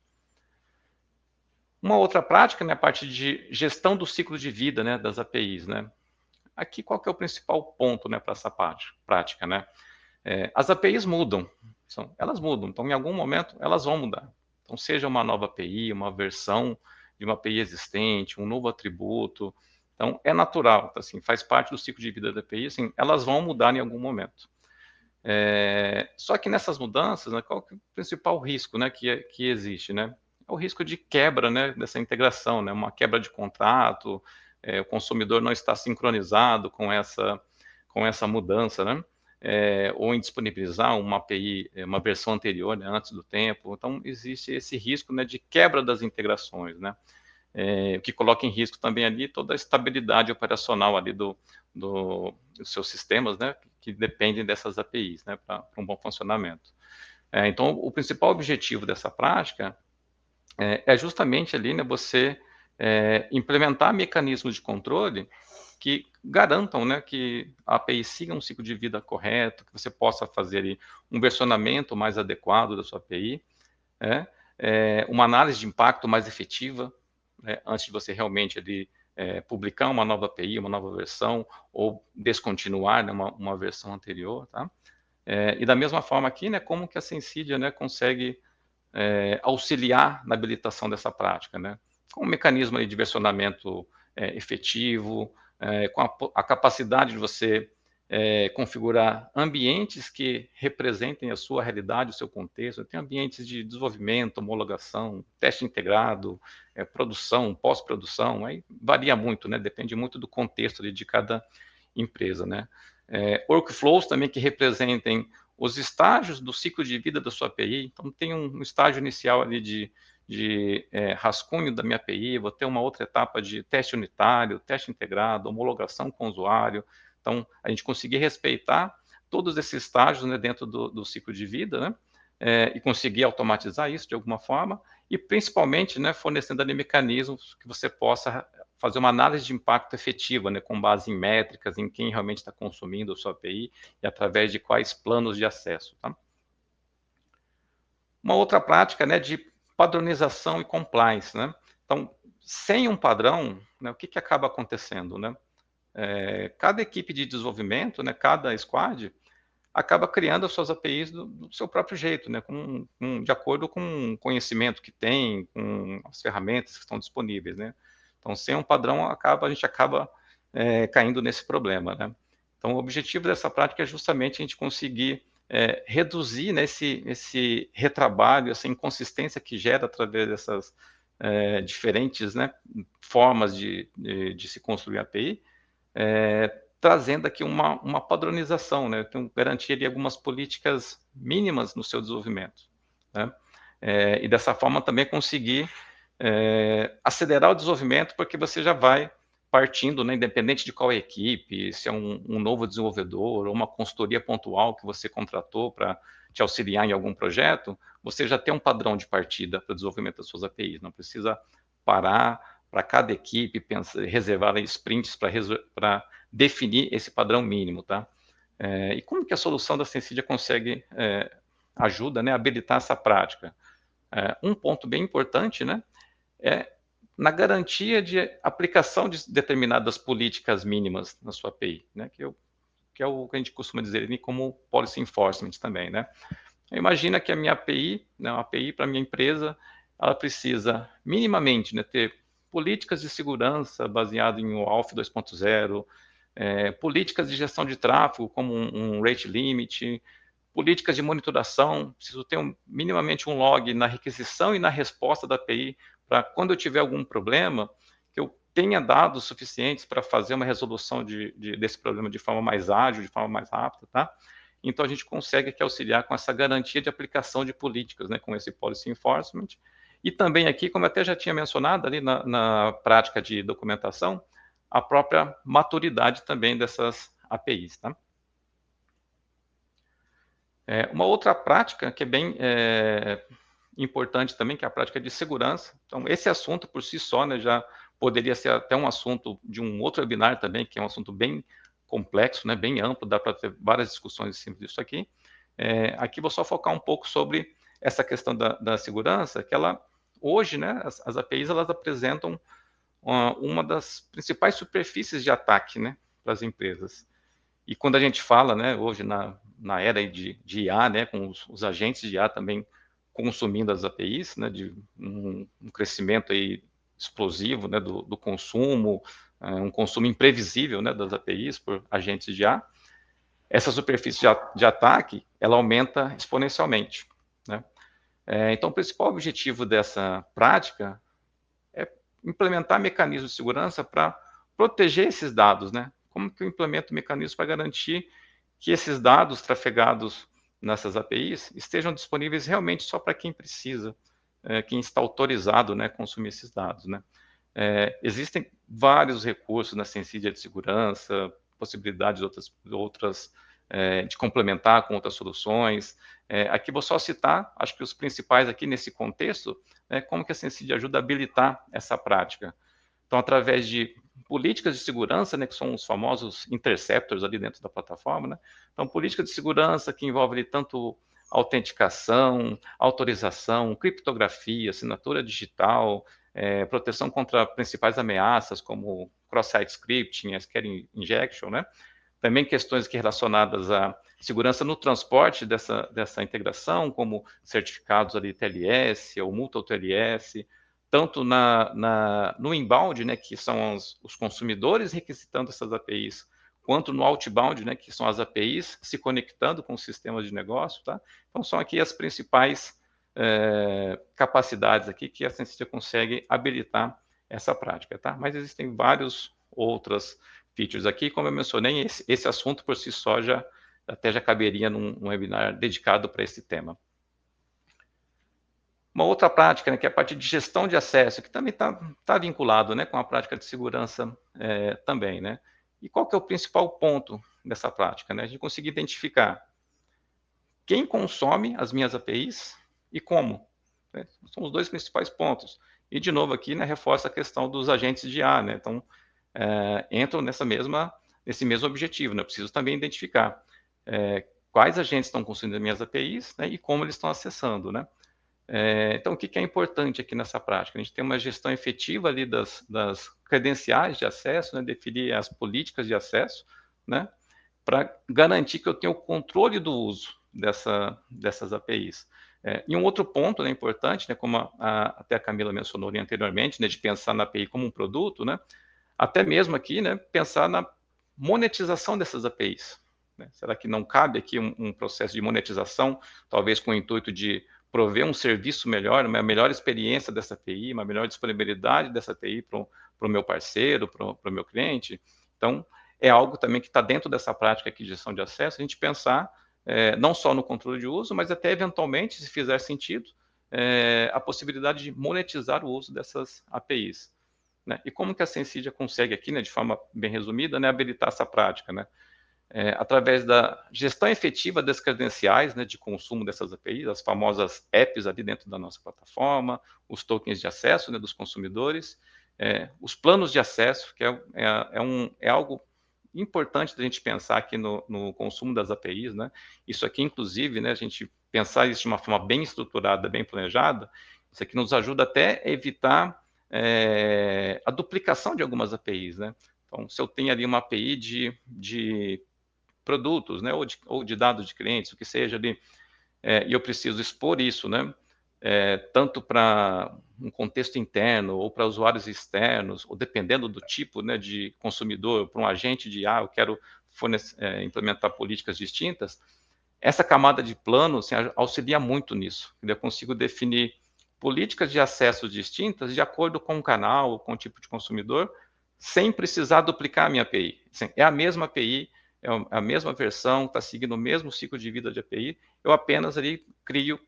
Uma outra prática, né, a parte de gestão do ciclo de vida, né, das APIs, né. Aqui qual que é o principal ponto, né, para essa prática, né? As APIs mudam, elas mudam, então em algum momento elas vão mudar. Então seja uma nova API, uma versão de uma API existente, um novo atributo, então é natural, assim, faz parte do ciclo de vida da API, assim, elas vão mudar em algum momento. Só que nessas mudanças, né, qual que é o principal risco, né, que existe, né? É o risco de quebra, né, dessa integração, né, uma quebra de contrato, o consumidor não está sincronizado com essa mudança, né? Ou indisponibilizar uma API, uma versão anterior, né, antes do tempo. Então, existe esse risco, né, de quebra das integrações, né? O que coloca em risco também ali toda a estabilidade operacional ali dos seus sistemas, né, que dependem dessas APIs, né, para um bom funcionamento. Então, o principal objetivo dessa prática é justamente ali, né, você implementar mecanismos de controle que garantam, né, que a API siga um ciclo de vida correto, que você possa fazer ali um versionamento mais adequado da sua API, uma análise de impacto mais efetiva, né, antes de você realmente ali, publicar uma nova API, uma nova versão, ou descontinuar, né, uma versão anterior, tá? E da mesma forma aqui, né, como que a Sensidia, né, consegue auxiliar na habilitação dessa prática, né? Com um mecanismo de versionamento efetivo, com a capacidade de você configurar ambientes que representem a sua realidade, o seu contexto. Tem ambientes de desenvolvimento, homologação, teste integrado, produção, pós-produção, aí varia muito, né? Depende muito do contexto de cada empresa, né? Workflows também que representem os estágios do ciclo de vida da sua API. Então, tem um estágio inicial ali de rascunho da minha API, vou ter uma outra etapa de teste unitário, teste integrado, homologação com o usuário. Então, a gente conseguir respeitar todos esses estágios, né, dentro do ciclo de vida, né, e conseguir automatizar isso de alguma forma, e principalmente, né, fornecendo ali mecanismos que você possa fazer uma análise de impacto efetiva, né, com base em métricas, em quem realmente está consumindo a sua API e através de quais planos de acesso. Tá? Uma outra prática, né, de padronização e compliance, né? Então, sem um padrão, né, o que acaba acontecendo, né? Cada equipe de desenvolvimento, né, cada squad, acaba criando as suas APIs do seu próprio jeito, né, de acordo com o conhecimento que tem, com as ferramentas que estão disponíveis, né? Então, sem um padrão, a gente acaba caindo nesse problema, né? Então, o objetivo dessa prática é justamente a gente conseguir reduzir, né, esse retrabalho, essa inconsistência que gera através dessas diferentes, né, formas de se construir API, trazendo aqui uma padronização, né? Então, garantir ali algumas políticas mínimas no seu desenvolvimento, né? E dessa forma também conseguir acelerar o desenvolvimento, porque você já vai partindo, né, independente de qual é a equipe, se é um novo desenvolvedor ou uma consultoria pontual que você contratou para te auxiliar em algum projeto, você já tem um padrão de partida para o desenvolvimento das suas APIs, não precisa parar para cada equipe, reservar sprints para definir esse padrão mínimo, tá? E como que a solução da Sensidia consegue ajuda, né, a habilitar essa prática? Um ponto bem importante, né, na garantia de aplicação de determinadas políticas mínimas na sua API, né, que é o que a gente costuma dizer como policy enforcement também, né? Imagina que a minha API, né, uma API para a minha empresa, ela precisa minimamente, né, ter políticas de segurança baseado em OAuth 2.0, políticas de gestão de tráfego como um rate limit, políticas de monitoração, preciso ter minimamente um log na requisição e na resposta da API, para quando eu tiver algum problema, que eu tenha dados suficientes para fazer uma resolução desse problema de forma mais ágil, de forma mais rápida, tá? Então, a gente consegue aqui auxiliar com essa garantia de aplicação de políticas, né, com esse policy enforcement. E também aqui, como eu até já tinha mencionado ali na prática de documentação, a própria maturidade também dessas APIs, tá? Uma outra prática que é bem importante também, que é a prática de segurança. Então, esse assunto por si só, né, já poderia ser até um assunto de um outro webinar também, que é um assunto bem complexo, né, bem amplo, dá para ter várias discussões em cima disso aqui. Aqui vou só focar um pouco sobre essa questão da segurança, que ela, hoje, né, as APIs, elas apresentam uma das principais superfícies de ataque, né, para as empresas. E quando a gente fala, né, hoje na era de IA, né, com os agentes de IA também consumindo as APIs, né, de um crescimento aí explosivo, né, do consumo, um consumo imprevisível, né, das APIs por agentes de IA, essa superfície de ataque, ela aumenta exponencialmente, né? Então, o principal objetivo dessa prática é implementar mecanismos de segurança para proteger esses dados, né? Como que eu implemento mecanismos para garantir que esses dados trafegados nessas APIs estejam disponíveis realmente só para quem precisa, quem está autorizado, né, a consumir esses dados, né? Existem vários recursos na Sensidia de segurança, possibilidades outras de complementar com outras soluções. Aqui vou só citar, acho que os principais aqui nesse contexto, como que a Sensidia ajuda a habilitar essa prática. Então, através de políticas de segurança, né, que são os famosos interceptors ali dentro da plataforma, né? Então, política de segurança que envolve ali tanto autenticação, autorização, criptografia, assinatura digital, proteção contra principais ameaças como cross-site scripting, SQL injection, né? Também questões aqui relacionadas à segurança no transporte dessa integração, como certificados ali TLS ou multa TLS, tanto no inbound, né, que são os consumidores requisitando essas APIs, quanto no outbound, né, que são as APIs se conectando com os sistemas de negócio, tá? Então, são aqui as principais capacidades aqui que a Sensidia consegue habilitar essa prática, tá? Mas existem vários outras features aqui, como eu mencionei, esse assunto por si só até já caberia num webinar dedicado para esse tema. Uma outra prática, né, que é a parte de gestão de acesso, que também tá vinculado, né, com a prática de segurança também, né? E qual que é o principal ponto dessa prática, né? A gente conseguir identificar quem consome as minhas APIs e como, né? São os dois principais pontos. E, de novo, aqui, né, reforça a questão dos agentes de IA, né? Então, entram nesse mesmo objetivo, né? Eu preciso também identificar quais agentes estão consumindo as minhas APIs, né, e como eles estão acessando, né? Então, o que é importante aqui nessa prática? A gente tem uma gestão efetiva ali das credenciais de acesso, né, definir as políticas de acesso, né, para garantir que eu tenho o controle do uso dessas APIs. E um outro ponto, né, importante, né, como até a Camila mencionou ali anteriormente, né, de pensar na API como um produto, né, até mesmo aqui, né, pensar na monetização dessas APIs. Né? Será que não cabe aqui um processo de monetização, talvez com o intuito de prover um serviço melhor, uma melhor experiência dessa API, uma melhor disponibilidade dessa API para o meu parceiro, para o meu cliente? Então, é algo também que está dentro dessa prática aqui de gestão de acesso, a gente pensar não só no controle de uso, mas até eventualmente, se fizer sentido, a possibilidade de monetizar o uso dessas APIs. Né? E como que a Sensidia consegue aqui, né, de forma bem resumida, né, habilitar essa prática, né? Através da gestão efetiva das credenciais, né, de consumo dessas APIs, as famosas apps ali dentro da nossa plataforma, os tokens de acesso, né, dos consumidores, os planos de acesso, que é algo importante da gente pensar aqui no consumo das APIs, né? Isso aqui, inclusive, né, a gente pensar isso de uma forma bem estruturada, bem planejada, isso aqui nos ajuda até a evitar a duplicação de algumas APIs, né? Então, se eu tenho ali uma API de produtos, né, ou de dados de clientes, o que seja ali, e eu preciso expor isso, né, tanto para um contexto interno ou para usuários externos, ou dependendo do tipo, né, de consumidor, para um agente de eu quero implementar políticas distintas, essa camada de plano assim, auxilia muito nisso. Eu consigo definir políticas de acesso distintas de acordo com o canal, com o tipo de consumidor, sem precisar duplicar a minha API. Assim, é a mesma API, é a mesma versão, está seguindo o mesmo ciclo de vida de API, eu apenas ali crio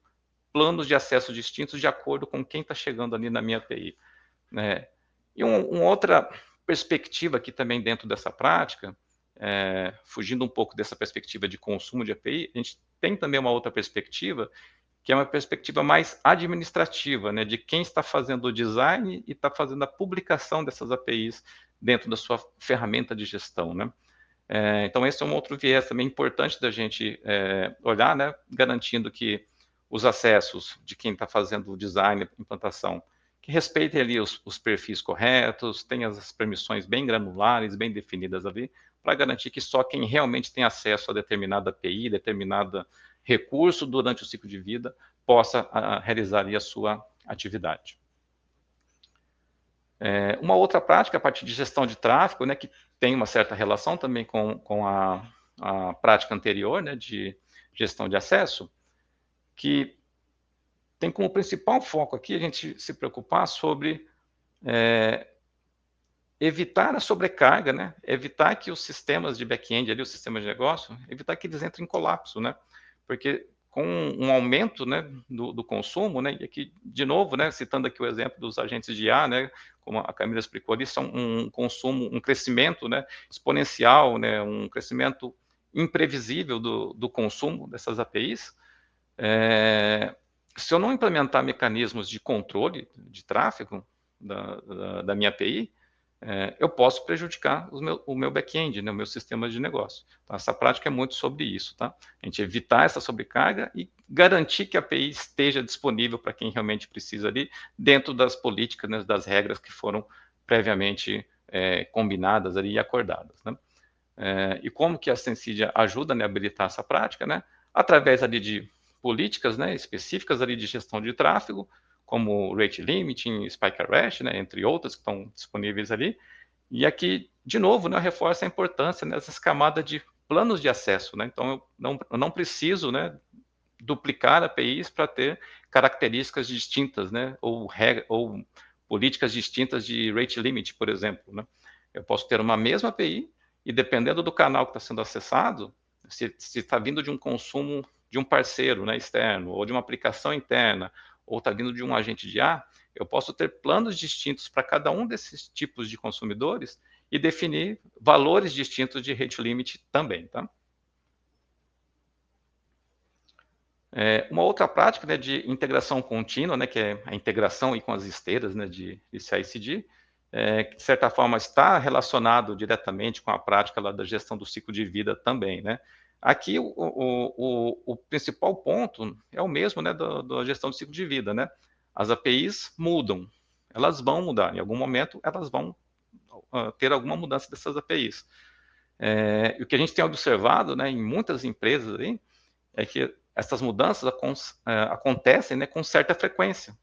planos de acesso distintos de acordo com quem está chegando ali na minha API. Né? E uma outra perspectiva aqui também dentro dessa prática, fugindo um pouco dessa perspectiva de consumo de API, a gente tem também uma outra perspectiva, que é uma perspectiva mais administrativa, né, de quem está fazendo o design e está fazendo a publicação dessas APIs dentro da sua ferramenta de gestão, né? Então, esse é um outro viés também importante da gente olhar, né, garantindo que os acessos de quem está fazendo o design e implantação, que respeitem ali os perfis corretos, tenham as permissões bem granulares, bem definidas ali, para garantir que só quem realmente tem acesso a determinada API, determinado recurso durante o ciclo de vida, possa realizar ali a sua atividade. Uma outra prática, a partir de gestão de tráfego, né, que tem uma certa relação também com a prática anterior, né, de gestão de acesso, que tem como principal foco aqui a gente se preocupar sobre evitar a sobrecarga, né, evitar que os sistemas de back-end, ali, os sistemas de negócio, evitar que eles entrem em colapso, né, porque com um aumento, né, do consumo, né, e aqui, de novo, né, citando aqui o exemplo dos agentes de IA, né, como a Camila explicou ali, são um consumo, um crescimento, né, exponencial, né, um crescimento imprevisível do consumo dessas APIs. Se eu não implementar mecanismos de controle de tráfego da minha API, eu posso prejudicar o meu back-end, né, o meu sistema de negócio. Então, essa prática é muito sobre isso, tá? A gente evitar essa sobrecarga e garantir que a API esteja disponível para quem realmente precisa ali, dentro das políticas, né, das regras que foram previamente combinadas ali e acordadas, né? E como que a Sensidia ajuda, né, a habilitar essa prática, né? Através ali de políticas, né, específicas ali de gestão de tráfego, como Rate Limiting, Spike Arrest, né, entre outras que estão disponíveis ali. E aqui, de novo, né, reforça a importância dessas camadas de planos de acesso, né? Então, eu não preciso, né, duplicar APIs para ter características distintas, né, ou políticas distintas de rate limit, por exemplo, né? Eu posso ter uma mesma API e, dependendo do canal que está sendo acessado, se está vindo de um consumo de um parceiro, né, externo, ou de uma aplicação interna, ou está vindo de um agente de IA, eu posso ter planos distintos para cada um desses tipos de consumidores e definir valores distintos de rate limit também, tá? Uma outra prática, né, de integração contínua, né, que é a integração aí com as esteiras, né, de CI/CD, que de certa forma está relacionado diretamente com a prática lá da gestão do ciclo de vida também, né? Aqui o principal ponto é o mesmo, né, da gestão do ciclo de vida, né? As APIs mudam, elas vão mudar, em algum momento elas vão ter alguma mudança dessas APIs. E o que a gente tem observado, né, em muitas empresas aí, é que essas mudanças acontecem, né, com certa frequência.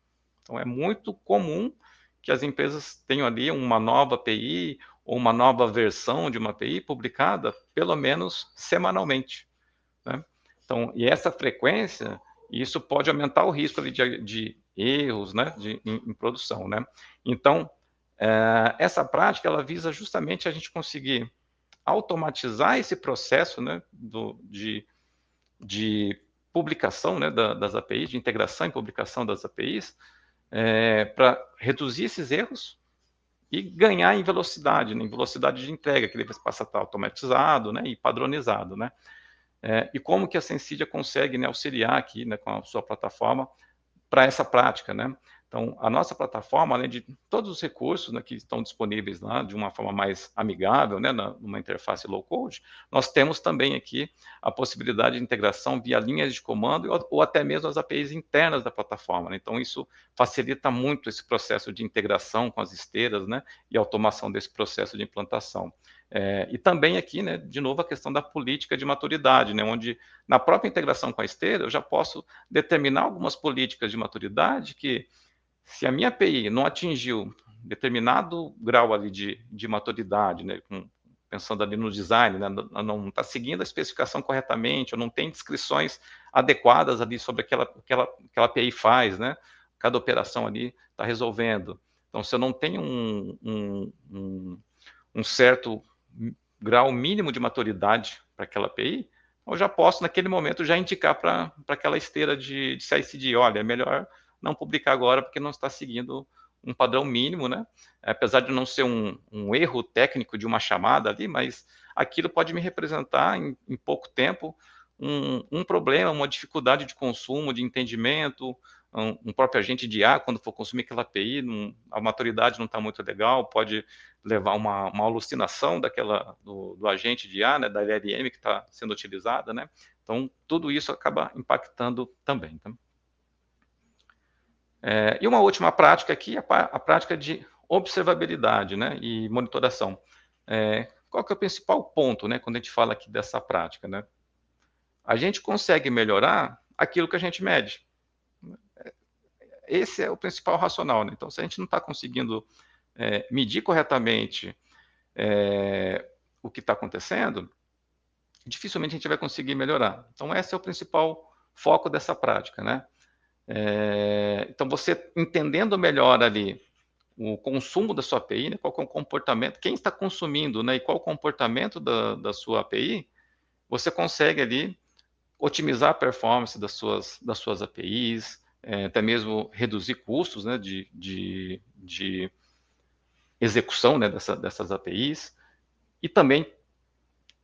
Então, é muito comum que as empresas tenham ali uma nova API ou uma nova versão de uma API publicada, pelo menos semanalmente, né? Então, e essa frequência, isso pode aumentar o risco ali de erros, né, em produção, né? Então, essa prática, ela visa justamente a gente conseguir automatizar esse processo, né, de publicação, né, das APIs, de integração e publicação das APIs, para reduzir esses erros e ganhar em velocidade, né, em velocidade de entrega, que ele passa a estar automatizado, né, e padronizado, né? E como que a Sensidia consegue, né, auxiliar aqui, né, com a sua plataforma para essa prática, né? Então, a nossa plataforma, além de todos os recursos, né, que estão disponíveis lá de uma forma mais amigável, né, numa interface low-code, nós temos também aqui a possibilidade de integração via linhas de comando ou até mesmo as APIs internas da plataforma, né? Então, isso facilita muito esse processo de integração com as esteiras, né, e automação desse processo de implantação. E também aqui, né, de novo, a questão da política de maturidade, né, onde na própria integração com a esteira eu já posso determinar algumas políticas de maturidade que, se a minha API não atingiu determinado grau ali de maturidade, né, pensando ali no design, né, não está seguindo a especificação corretamente, ou não tem descrições adequadas ali sobre aquela API faz, né, cada operação ali está resolvendo. Então, se eu não tenho um certo grau mínimo de maturidade para aquela API, eu já posso, naquele momento, já indicar para aquela esteira de CI/CD, olha, é melhor não publicar agora, porque não está seguindo um padrão mínimo, né? Apesar de não ser um erro técnico de uma chamada ali, mas aquilo pode me representar, em pouco tempo, um problema, uma dificuldade de consumo, de entendimento, um próprio agente de IA, quando for consumir aquela API, a maturidade não está muito legal, pode levar uma alucinação do agente de IA, né, da LLM que está sendo utilizada, né? Então, tudo isso acaba impactando também. Tá? E uma última prática aqui, a prática de observabilidade, né, e monitoração. Qual que é o principal ponto, né, quando a gente fala aqui dessa prática, né? A gente consegue melhorar aquilo que a gente mede. Esse é o principal racional, né? Então, se a gente não está conseguindo medir corretamente o que está acontecendo, dificilmente a gente vai conseguir melhorar. Então, esse é o principal foco dessa prática, né? Então, você entendendo melhor ali o consumo da sua API, né, qual é o comportamento, quem está consumindo, né, e qual o comportamento da sua API, você consegue ali otimizar a performance das suas APIs, até mesmo reduzir custos, né, de execução, né, dessas APIs, e também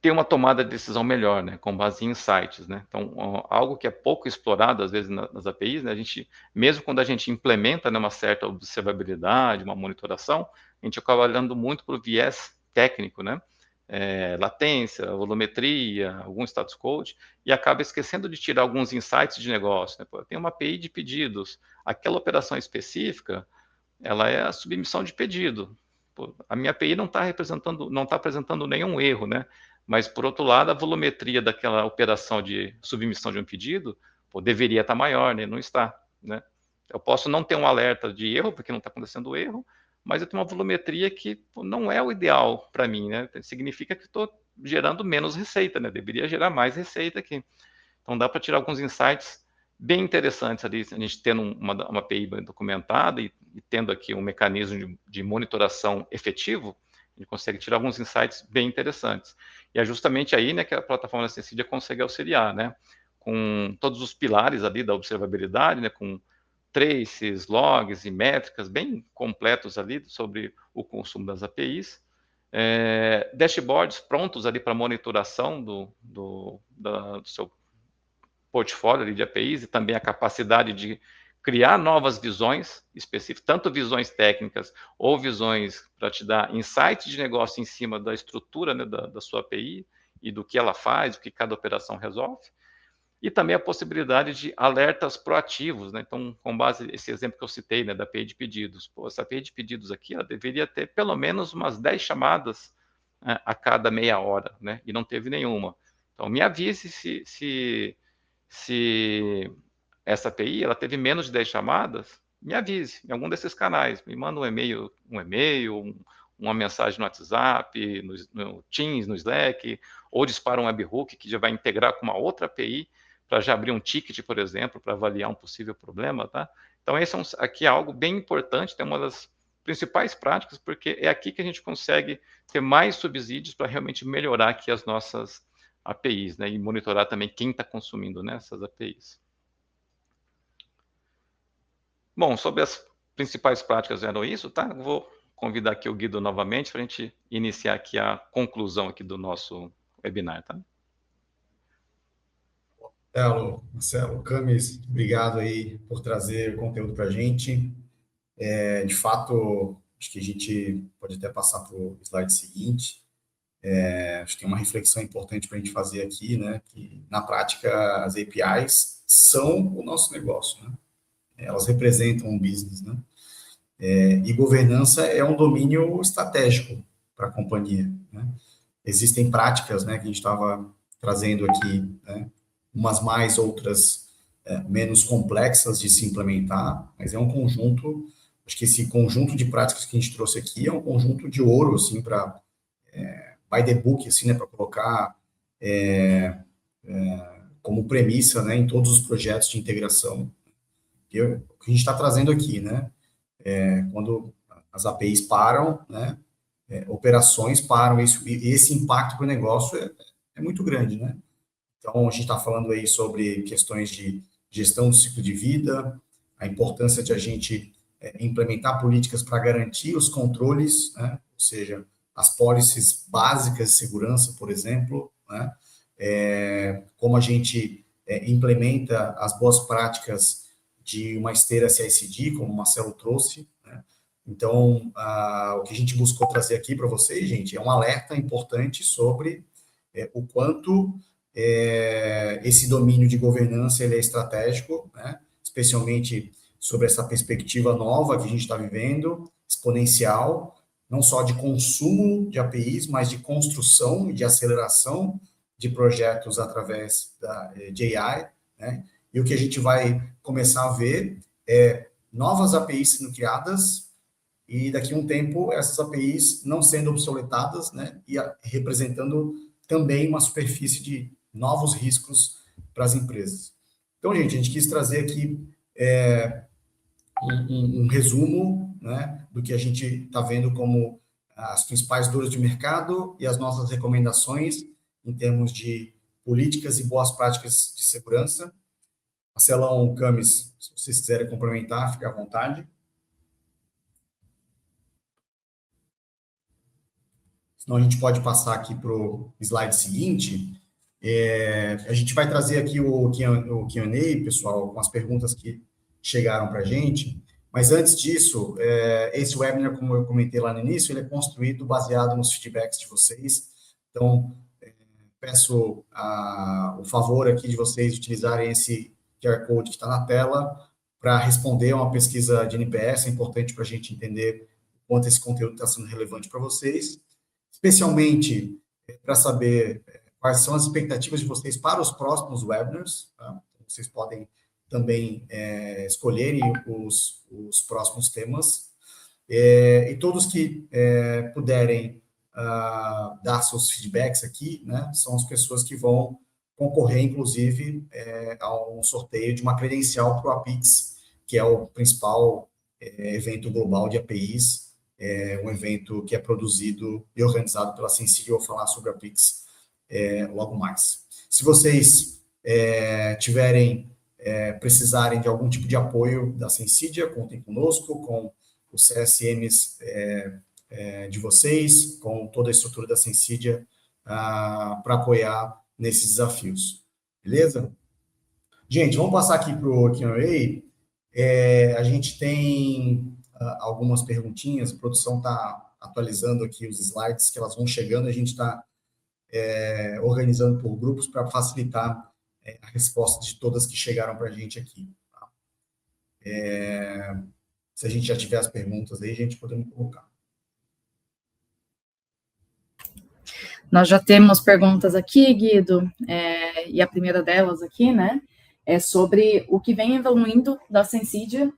ter uma tomada de decisão melhor, né, com base em insights, né? Então, algo que é pouco explorado às vezes nas APIs, né, a gente, mesmo quando a gente implementa, né, uma certa observabilidade, uma monitoração, a gente acaba olhando muito para o viés técnico, né? Latência, volumetria, algum status code, e acaba esquecendo de tirar alguns insights de negócio, né? Pô, tem uma API de pedidos, aquela operação específica, ela é a submissão de pedido. Pô, a minha API não está apresentando nenhum erro, né? Mas, por outro lado, a volumetria daquela operação de submissão de um pedido, pô, deveria estar maior, né? Não está, né? Eu posso não ter um alerta de erro, porque não está acontecendo erro, mas eu tenho uma volumetria que pô, não é o ideal para mim, né? Significa que estou gerando menos receita, né? Deveria gerar mais receita aqui. Então, dá para tirar alguns insights bem interessantes ali, a gente tendo uma API bem documentada e tendo aqui um mecanismo de monitoração efetivo, a gente consegue tirar alguns insights bem interessantes. E é justamente aí, né, que a plataforma da Sensidia consegue auxiliar, né, com todos os pilares ali da observabilidade, né, com traces, logs e métricas bem completos ali sobre o consumo das APIs, dashboards prontos ali para monitoração do seu portfólio ali de APIs e também a capacidade de criar novas visões específicas, tanto visões técnicas ou visões para te dar insights de negócio em cima da estrutura, né, da sua API e do que ela faz, o que cada operação resolve. E também a possibilidade de alertas proativos, né? Então, com base nesse exemplo que eu citei, né, da API de pedidos. Pô, essa API de pedidos aqui, ela deveria ter pelo menos umas 10 chamadas a cada meia hora, né? E não teve nenhuma. Então, me avise se essa API ela teve menos de 10 chamadas, me avise em algum desses canais, me manda um e-mail, uma mensagem no WhatsApp, no Teams, no Slack, ou dispara um webhook que já vai integrar com uma outra API para já abrir um ticket, por exemplo, para avaliar um possível problema, tá? Então, esse aqui é algo bem importante, é uma das principais práticas, porque é aqui que a gente consegue ter mais subsídios para realmente melhorar aqui as nossas APIs, né, e monitorar também quem está consumindo, né, essas APIs. Bom, sobre as principais práticas eram isso, tá? Eu vou convidar aqui o Guido novamente para a gente iniciar aqui a conclusão aqui do nosso webinar, tá?
Marcelo, Camis, obrigado aí por trazer o conteúdo para a gente. De fato, acho que a gente pode até passar para o slide seguinte. Acho que tem uma reflexão importante para a gente fazer aqui, né? Que na prática as APIs são o nosso negócio, né? Elas representam um business, né? E governança é um domínio estratégico para a companhia, né? Existem práticas, né, que a gente estava trazendo aqui, né? Umas mais, outras menos complexas de se implementar, mas é um conjunto, acho que esse conjunto de práticas que a gente trouxe aqui é um conjunto de ouro, assim, para by the book, assim, né, para colocar como premissa, né, em todos os projetos de integração. O que a gente está trazendo aqui, né, quando as APIs param, né, operações param, e esse impacto para o negócio é muito grande, né? Então, a gente está falando aí sobre questões de gestão do ciclo de vida, a importância de a gente implementar políticas para garantir os controles, né? Ou seja, as policies básicas de segurança, por exemplo, né? Como a gente implementa as boas práticas de uma esteira CI/CD, como o Marcelo trouxe, né? Então, o que a gente buscou trazer aqui para vocês, gente, é um alerta importante sobre o quanto esse domínio de governança ele é estratégico, né? Especialmente sobre essa perspectiva nova que a gente está vivendo, exponencial, não só de consumo de APIs, mas de construção e de aceleração de projetos através de AI, né? E o que a gente vai começar a ver é novas APIs sendo criadas e daqui a um tempo essas APIs não sendo obsoletadas, né? E representando também uma superfície de novos riscos para as empresas. Então, gente, a gente quis trazer aqui um resumo, né, do que a gente está vendo como as principais dores de mercado e as nossas recomendações em termos de políticas e boas práticas de segurança. Marcelão, Camis, se vocês quiserem complementar, fique à vontade. Senão a gente pode passar aqui para o slide seguinte. A gente vai trazer aqui o Q&A, pessoal, com as perguntas que chegaram para a gente. Mas antes disso, esse webinar, como eu comentei lá no início, ele é construído baseado nos feedbacks de vocês. Então, peço o favor aqui de vocês utilizarem esse QR Code que está na tela para responder a uma pesquisa de NPS. É importante para a gente entender o quanto esse conteúdo está sendo relevante para vocês, especialmente para saber quais são as expectativas de vocês para os próximos webinars. Tá? Vocês podem também escolherem os próximos temas. E todos que puderem dar seus feedbacks aqui, né, são as pessoas que vão concorrer, inclusive, a um sorteio de uma credencial para o APIX, que é o principal evento global de APIs, um evento que é produzido e organizado pela Sensídio. Eu vou falar sobre a APIX logo mais. Se vocês precisarem de algum tipo de apoio da Sensídia, contem conosco, com os CSMs de vocês, com toda a estrutura da Sensídia para apoiar nesses desafios. Beleza? Gente, vamos passar aqui para o Q&A. A gente tem algumas perguntinhas, a produção está atualizando aqui os slides, que elas vão chegando, a gente está organizando por grupos para facilitar a resposta de todas que chegaram para a gente aqui. Tá? Se a gente já tiver as perguntas aí, a gente podemos colocar.
Nós já temos perguntas aqui, Guido, e a primeira delas aqui, né, é sobre o que vem evoluindo da Sensídia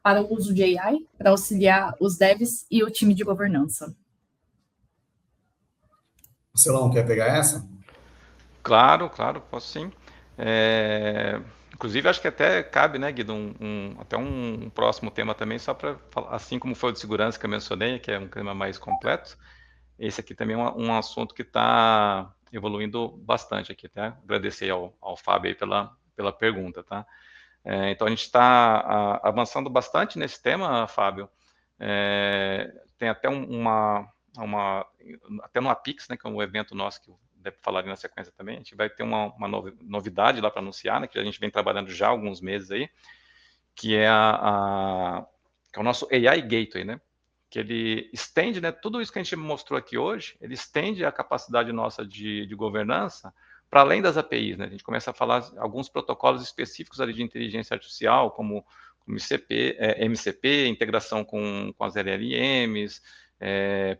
para o uso de AI, para auxiliar os devs e o time de governança.
Marcelão, quer pegar essa?
Claro, posso sim. Inclusive, acho que até cabe, né, Guido, até um próximo tema também, só para falar, assim como foi o de segurança que eu mencionei, que é um tema mais completo, esse aqui também é um assunto que está evoluindo bastante aqui, tá? Agradecer ao Fábio aí pela pergunta, tá? Então, a gente está avançando bastante nesse tema, Fábio. Tem até até no APIX, né, que é um evento nosso que deve falar ali na sequência também, a gente vai ter uma novidade lá para anunciar, né, que a gente vem trabalhando já há alguns meses aí, que é que é o nosso AI Gateway, né, que ele estende, né, tudo isso que a gente mostrou aqui hoje, ele estende a capacidade nossa de governança para além das APIs, né, a gente começa a falar alguns protocolos específicos ali de inteligência artificial, como MCP, integração com as LLMs,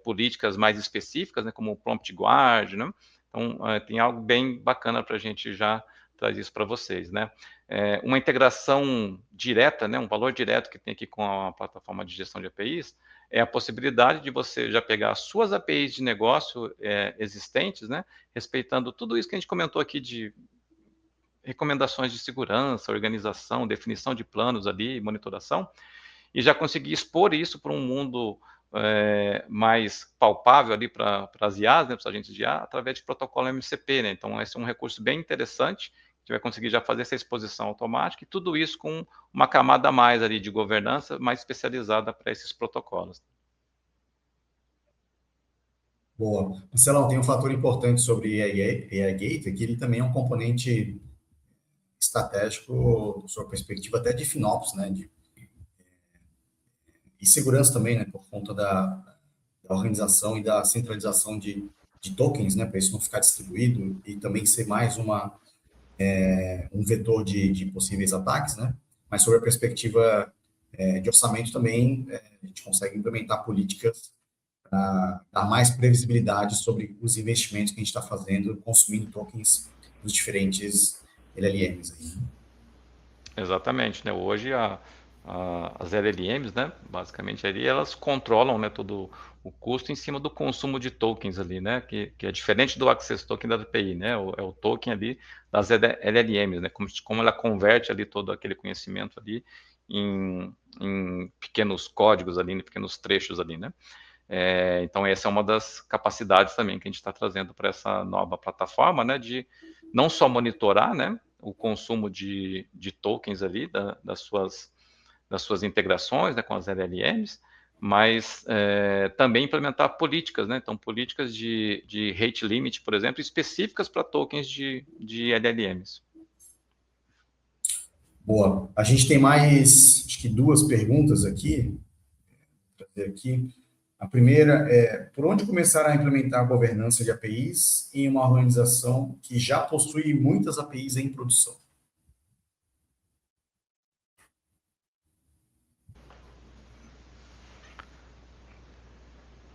políticas mais específicas, né, como o Prompt Guard, né? Então, tem algo bem bacana para a gente já trazer isso para vocês, né? Uma integração direta, né, um valor direto que tem aqui com a plataforma de gestão de APIs, é a possibilidade de você já pegar as suas APIs de negócio existentes, né, respeitando tudo isso que a gente comentou aqui de recomendações de segurança, organização, definição de planos ali, monitoração, e já conseguir expor isso para um mundo mais palpável ali para as IAs, né, para os agentes de IA, através de protocolo MCP, né? Então, esse é um recurso bem interessante, a gente vai conseguir já fazer essa exposição automática, e tudo isso com uma camada a mais ali de governança, mais especializada para esses protocolos.
Boa. Marcelão, tem um fator importante sobre AI Gateway, que ele também é um componente estratégico, sob a perspectiva até de FinOps, né, e segurança também, né, por conta da organização e da centralização de tokens, né, para isso não ficar distribuído e também ser mais um vetor de possíveis ataques, né, mas sobre a perspectiva de orçamento também, a gente consegue implementar políticas para dar mais previsibilidade sobre os investimentos que a gente está fazendo, consumindo tokens dos diferentes LLMs. Aí, né?
Exatamente, né? Hoje as LLMs, né? Basicamente ali elas controlam, né, todo o custo em cima do consumo de tokens ali, né? Que é diferente do Access Token da API, né? É o token ali das LLMs, né? Como ela converte ali todo aquele conhecimento ali em pequenos códigos ali, em pequenos trechos ali, né? Então essa é uma das capacidades também que a gente está trazendo para essa nova plataforma, né? De não só monitorar, né, o consumo de tokens ali das suas integrações, né, com as LLMs, mas também implementar políticas, né? Então, políticas de rate limit, por exemplo, específicas para tokens de LLMs.
Boa. A gente tem mais, acho que duas perguntas aqui. A primeira é, por onde começar a implementar a governança de APIs em uma organização que já possui muitas APIs em produção?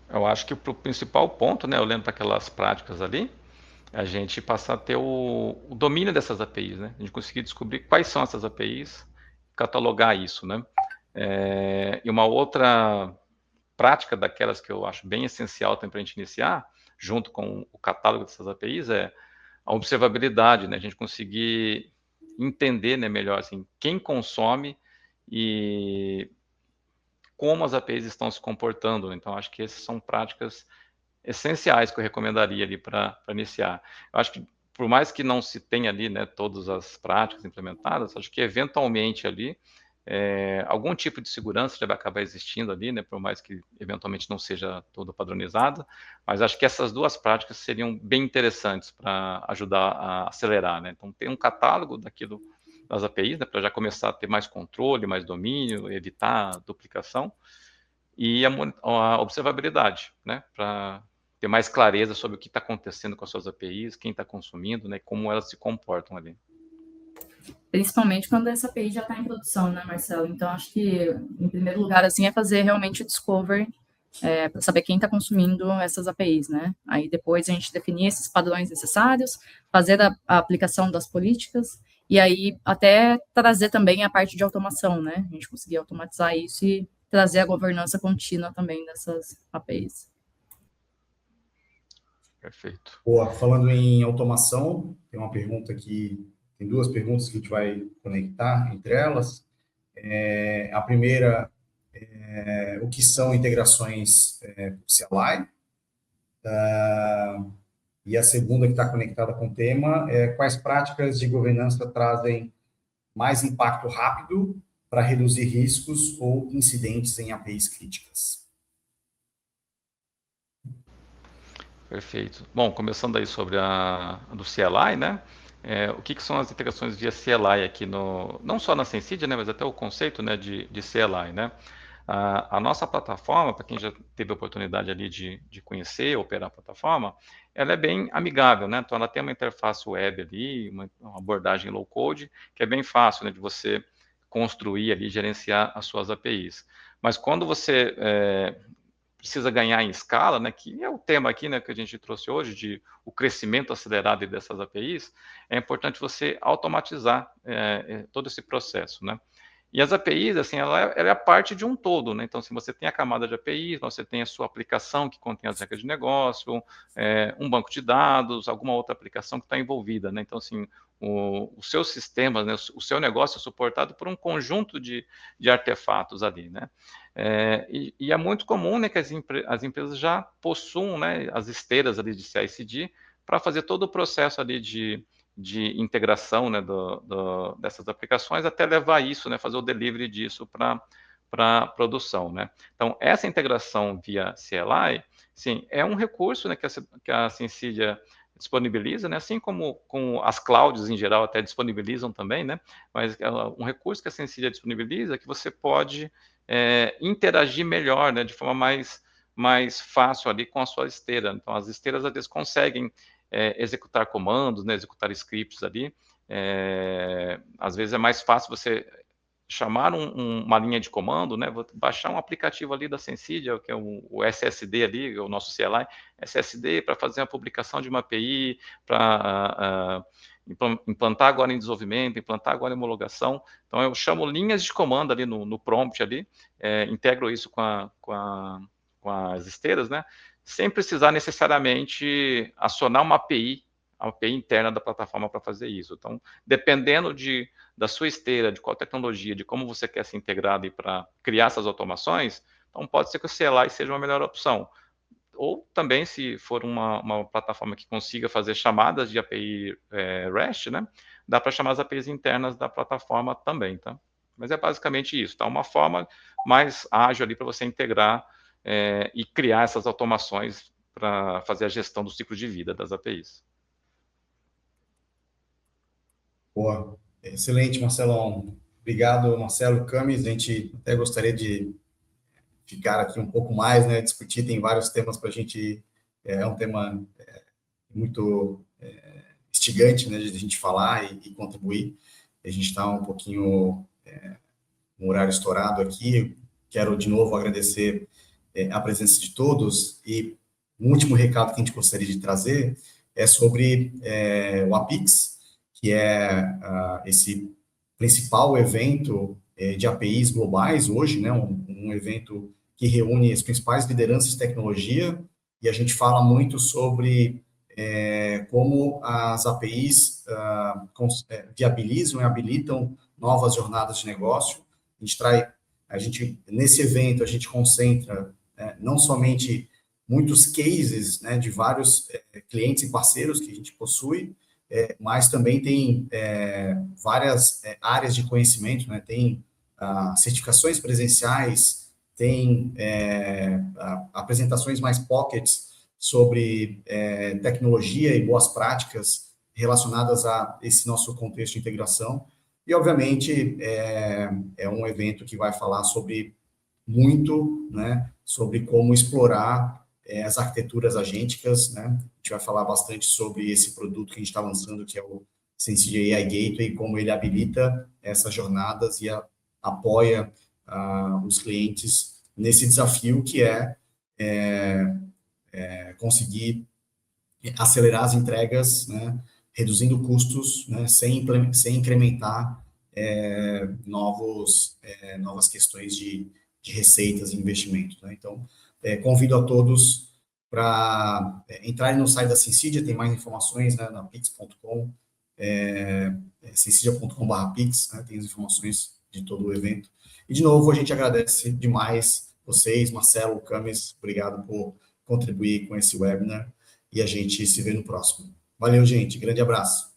Eu acho que o principal ponto, né, olhando para aquelas práticas ali, a gente passar a ter o domínio dessas APIs, né? A gente conseguir descobrir quais são essas APIs, catalogar isso, né? E uma outra prática daquelas que eu acho bem essencial também para a gente iniciar, junto com o catálogo dessas APIs, é a observabilidade, né? A gente conseguir entender, né, melhor assim, quem consome e como as APIs estão se comportando. Então, acho que essas são práticas essenciais que eu recomendaria ali para iniciar. Eu acho que por mais que não se tenha ali, né, todas as práticas implementadas, acho que eventualmente ali algum tipo de segurança já vai acabar existindo ali, né, por mais que eventualmente não seja todo padronizado, mas acho que essas duas práticas seriam bem interessantes para ajudar a acelerar, né? Então, tem um catálogo daquilo das APIs, né, para já começar a ter mais controle, mais domínio, evitar duplicação, e a observabilidade, né, para ter mais clareza sobre o que está acontecendo com as suas APIs, quem está consumindo, né, como elas se comportam ali.
Principalmente quando essa API já está em produção, né, Marcelo? Então, acho que, em primeiro lugar, assim, é fazer realmente o discovery para saber quem está consumindo essas APIs, né? Aí depois a gente definir esses padrões necessários, fazer a aplicação das políticas, e aí até trazer também a parte de automação, né? A gente conseguir automatizar isso e trazer a governança contínua também dessas APIs.
Perfeito.
Boa. Falando em automação, tem uma pergunta aqui, tem duas perguntas que a gente vai conectar entre elas. A primeira o que são integrações CLI? E a segunda, que está conectada com o tema, é quais práticas de governança trazem mais impacto rápido para reduzir riscos ou incidentes em APIs críticas?
Perfeito. Bom, começando aí sobre a do CLI, né? O que são as integrações via CLI aqui não só na Sensidia, né, mas até o conceito, né, de CLI, né? A nossa plataforma, para quem já teve a oportunidade ali de conhecer, operar a plataforma, ela é bem amigável, né? Então, ela tem uma interface web ali, uma abordagem low code, que é bem fácil, né, de você construir ali, gerenciar as suas APIs. Mas quando você precisa ganhar em escala, né, que é o tema aqui, né, que a gente trouxe hoje, de o crescimento acelerado dessas APIs, é importante você automatizar todo esse processo, né? E as APIs, assim, ela é a parte de um todo, né? Então, se você tem a camada de APIs, você tem a sua aplicação que contém as regras de negócio, um banco de dados, alguma outra aplicação que está envolvida, né? Então, assim, o seu sistema, né, o seu negócio é suportado por um conjunto de artefatos ali, né? E é muito comum, né, que as empresas já possuam, né, as esteiras ali de CI/CD para fazer todo o processo ali de integração, né, dessas aplicações, até levar isso, né, fazer o delivery disso para produção, né? Então, essa integração via CLI, sim, é um recurso, né, que a Sensidia disponibiliza, né, assim como com as clouds em geral até disponibilizam também, né, mas é um recurso que a Sensidia disponibiliza que você pode interagir melhor, né, de forma mais fácil ali com a sua esteira. Então, as esteiras, às vezes, conseguem executar comandos, né, executar scripts ali. Às vezes é mais fácil você chamar uma linha de comando, né, baixar um aplicativo ali da Sensidia, que é o SSD ali, o nosso CLI, SSD, para fazer a publicação de uma API, para implantar agora em desenvolvimento, implantar agora em homologação. Então, eu chamo linhas de comando ali no prompt ali, integro isso com as esteiras, né, sem precisar necessariamente acionar uma API interna da plataforma para fazer isso. Então, dependendo da sua esteira, de qual tecnologia, de como você quer se integrar para criar essas automações, então pode ser que o CLI seja uma melhor opção. Ou também, se for uma plataforma que consiga fazer chamadas de API REST, né, dá para chamar as APIs internas da plataforma também, tá? Mas é basicamente isso, tá? Uma forma mais ágil ali para você integrar e criar essas automações para fazer a gestão do ciclo de vida das APIs.
Boa. Excelente, Marcelão. Obrigado, Marcelo, Camis. A gente até gostaria de ficar aqui um pouco mais, né, discutir, tem vários temas para a gente, é um tema muito instigante, né, de a gente falar e contribuir. A gente está um pouquinho um horário estourado aqui. Quero, de novo, agradecer a presença de todos e um último recado que a gente gostaria de trazer é sobre o APIX, que é esse principal evento de APIs globais hoje, né, um evento que reúne as principais lideranças de tecnologia, e a gente fala muito sobre como as APIs viabilizam e habilitam novas jornadas de negócio. Nesse evento, a gente concentra não somente muitos cases, né, de vários clientes e parceiros que a gente possui, mas também tem várias áreas de conhecimento, né, tem certificações presenciais, tem apresentações mais pockets sobre tecnologia e boas práticas relacionadas a esse nosso contexto de integração. E, obviamente, é um evento que vai falar muito, né, sobre como explorar as arquiteturas agênticas, né? A gente vai falar bastante sobre esse produto que a gente está lançando, que é o Sensidia AI Gateway, como ele habilita essas jornadas e apoia os clientes nesse desafio que é conseguir acelerar as entregas, né, reduzindo custos, né, sem incrementar novas questões de receitas e investimentos, né? Então, convido a todos para entrarem no site da Sensidia, tem mais informações, né, na pix.com, sensidia.com/pix, né, tem as informações de todo o evento. E, de novo, a gente agradece demais vocês, Marcelo, Camis, obrigado por contribuir com esse webinar, e a gente se vê no próximo. Valeu, gente, grande abraço.